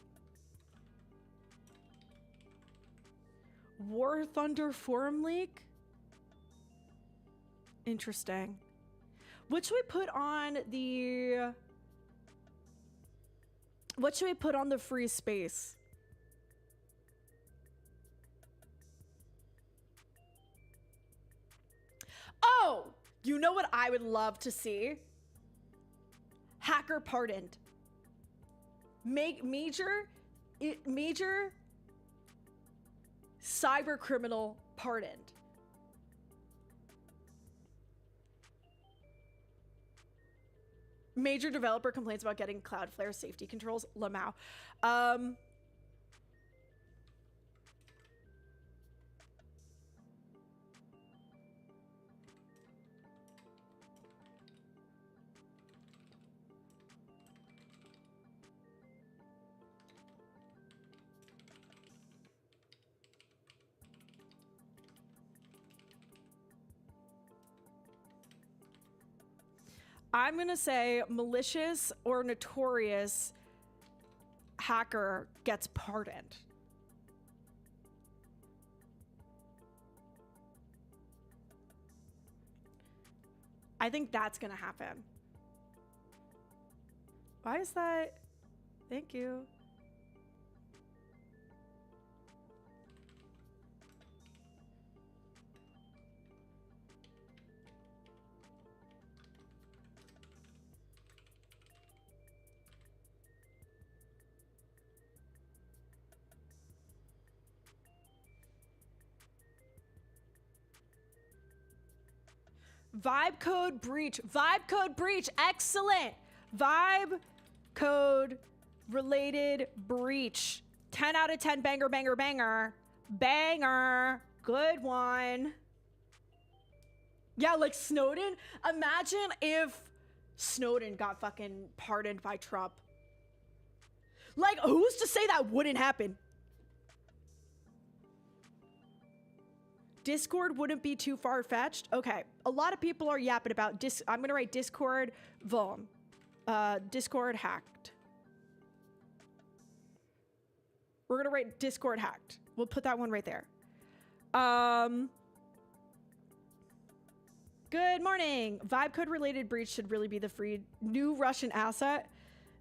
War Thunder forum leak? Interesting. What should we put on the... What should we put on the free space? Oh! You know what I would love to see? Hacker pardoned. Major cyber criminal pardoned. Major developer complains about getting Cloudflare safety controls. Lamau. I'm gonna say malicious or notorious hacker gets pardoned. I think that's gonna happen. Why is that? Thank you. Vibe code breach. Vibe code breach. Excellent. Vibe code related breach. 10 out of 10. Banger, banger, banger. Banger. Good one. Yeah, like Snowden. Imagine if Snowden got fucking pardoned by Trump. Like, who's to say that wouldn't happen? Discord wouldn't be too far-fetched. Okay, a lot of people are yapping about I'm gonna write Discord vuln. Discord hacked. We're gonna write Discord hacked. We'll put that one right there. Good morning. Vibe code related breach should really be the free new Russian asset.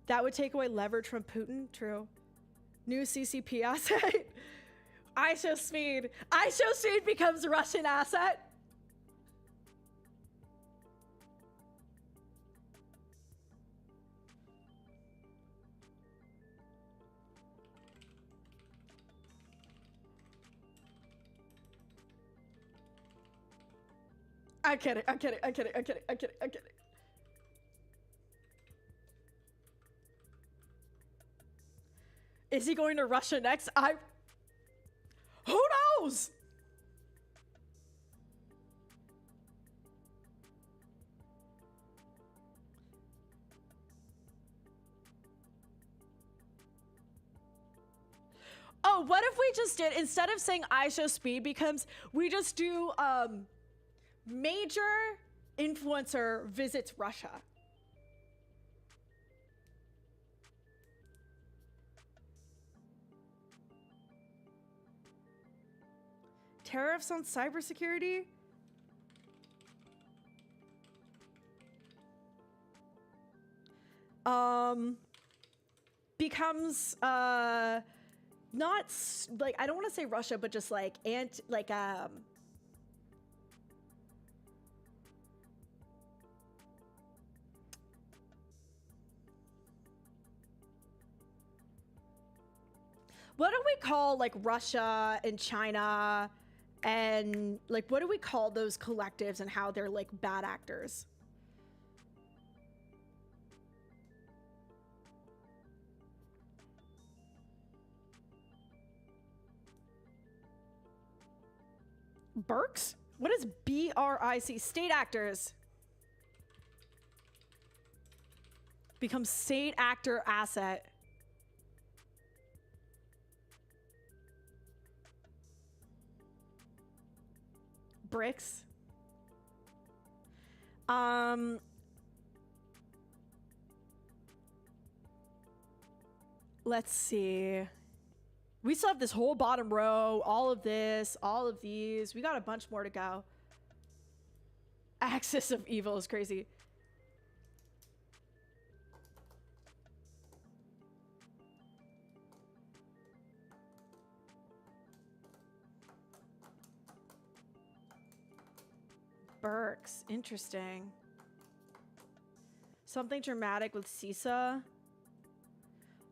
That would take away leverage from Putin. True. New CCP asset. ISO speed. ISO speed becomes a Russian asset. I'm kidding. I'm kidding. I'm kidding. I'm kidding. I'm kidding. I'm kidding. Is he going to Russia next? Who knows? Oh, what if we just did, instead of saying ISO speed becomes, we just do major influencer visits Russia. Tariffs on cybersecurity? Becomes not like, I don't want to say Russia, but just like call like Russia and China and like what do we call those collectives and how they're like bad actors? Berks? What is BRIC? State actors. Become state actor asset. Bricks. Let's see. We still have this whole bottom row, all of this, all of these. We got a bunch more to go. Axis of evil is crazy. Burks, interesting. Something dramatic with CISA.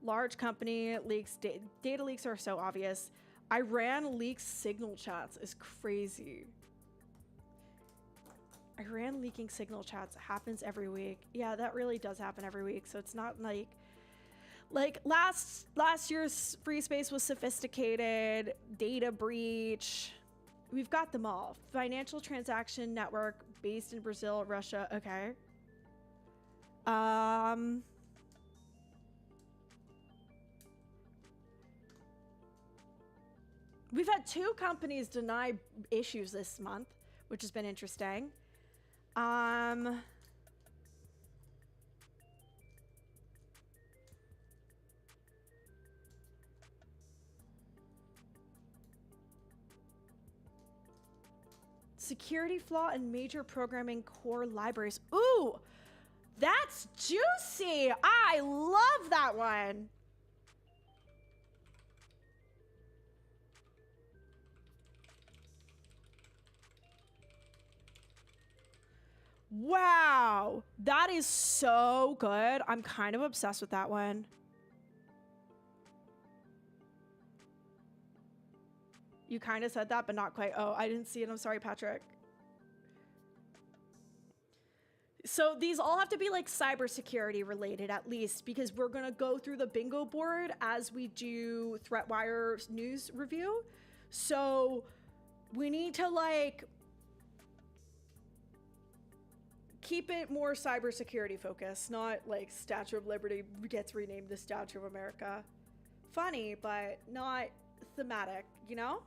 Large company leaks, data leaks are so obvious. Iran leaks signal chats is crazy. Iran leaking signal chats happens every week. Yeah, that really does happen every week. So it's not like last year's free space was sophisticated, data breach. We've got them all. Financial transaction network based in Brazil, Russia. Okay. We've had 2 companies deny issues this month, which has been interesting. Security flaw in major programming core libraries. Ooh, that's juicy. I love that one. Wow, that is so good. I'm kind of obsessed with that one. You kind of said that, but not quite. Oh, I didn't see it. I'm sorry, Patrick. So these all have to be like cybersecurity related at least, because we're going to go through the bingo board as we do ThreatWire news review. So we need to like keep it more cybersecurity focused, not like Statue of Liberty gets renamed the Statue of America. Funny, but not thematic, you know?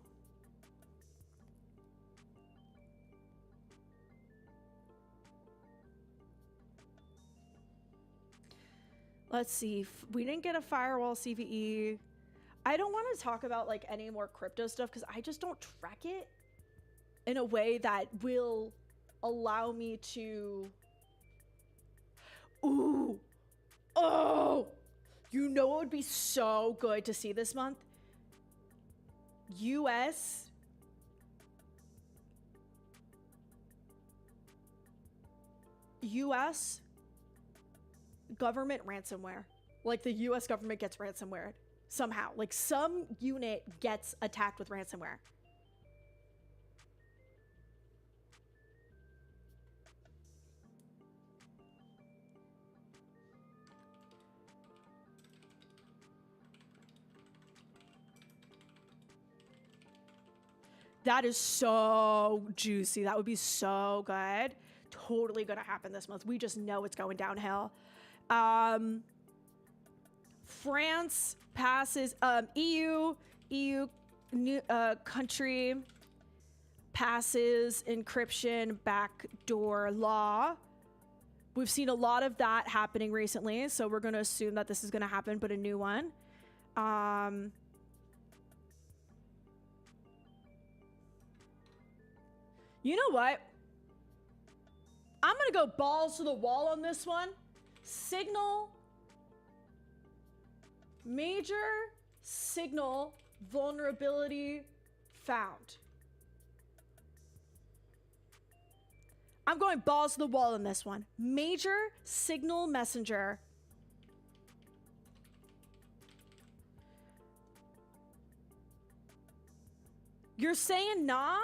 Let's see. We didn't get a firewall CVE. I don't want to talk about like any more crypto stuff because I just don't track it in a way that will allow me to. Ooh. Oh. You know what would be so good to see this month? US government ransomware. Like the US government gets ransomware somehow. Like some unit gets attacked with ransomware. That is so juicy. That would be so good. Totally gonna happen this month. We just know it's going downhill. France passes, EU new, country passes encryption backdoor law. We've seen a lot of that happening recently, so we're gonna assume that this is gonna happen, but a new one. You know what? I'm gonna go balls to the wall on this one. Signal, major signal vulnerability found. I'm going balls to the wall on this one. Major signal messenger. You're saying nah,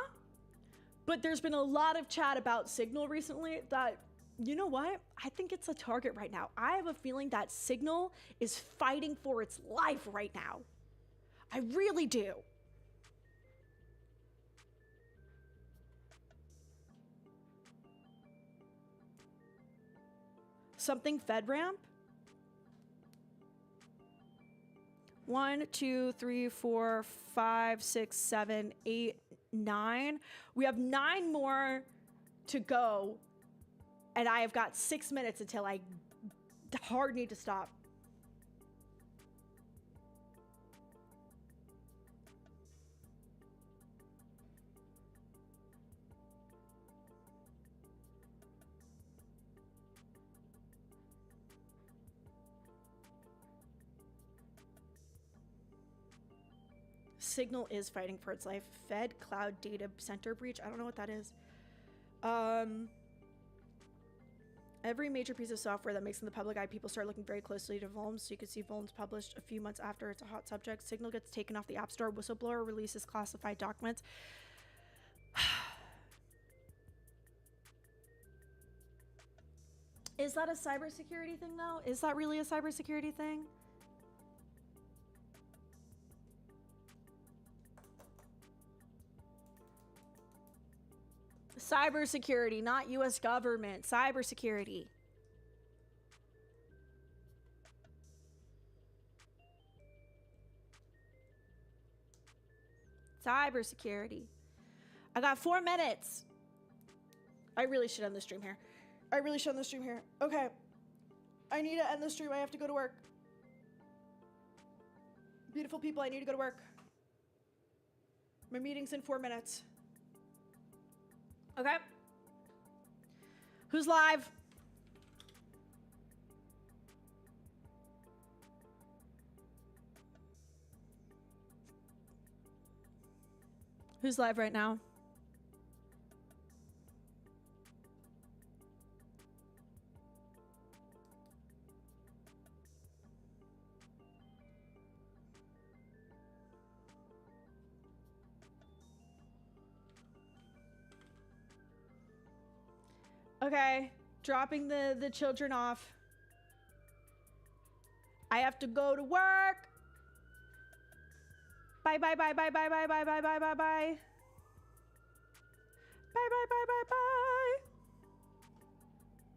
but there's been a lot of chat about Signal recently that, you know what? I think it's a target right now. I have a feeling that Signal is fighting for its life right now. I really do. Something FedRAMP? 1, 2, 3, 4, 5, 6, 7, 8, 9. We have 9 more to go, and I have got 6 minutes until I hard need to stop. Signal is fighting for its life. Fed Cloud Data Center breach. I don't know what that is. Every major piece of software that makes in the public eye, people start looking very closely to vulns. So you can see vulns published a few months after it's a hot subject. Signal gets taken off the App Store. Whistleblower releases classified documents. Is that a cybersecurity thing, though? Is that really a cybersecurity thing? Cybersecurity, not US government. Cybersecurity. Cybersecurity. I got 4 minutes. I really should end the stream here. I really should end the stream here. Okay. I need to end the stream. I have to go to work. Beautiful people, I need to go to work. My meeting's in 4 minutes. Okay. Who's live? Who's live right now? Okay, dropping the children off. I have to go to work. Bye bye bye bye bye bye bye bye bye bye bye. Bye bye bye bye bye.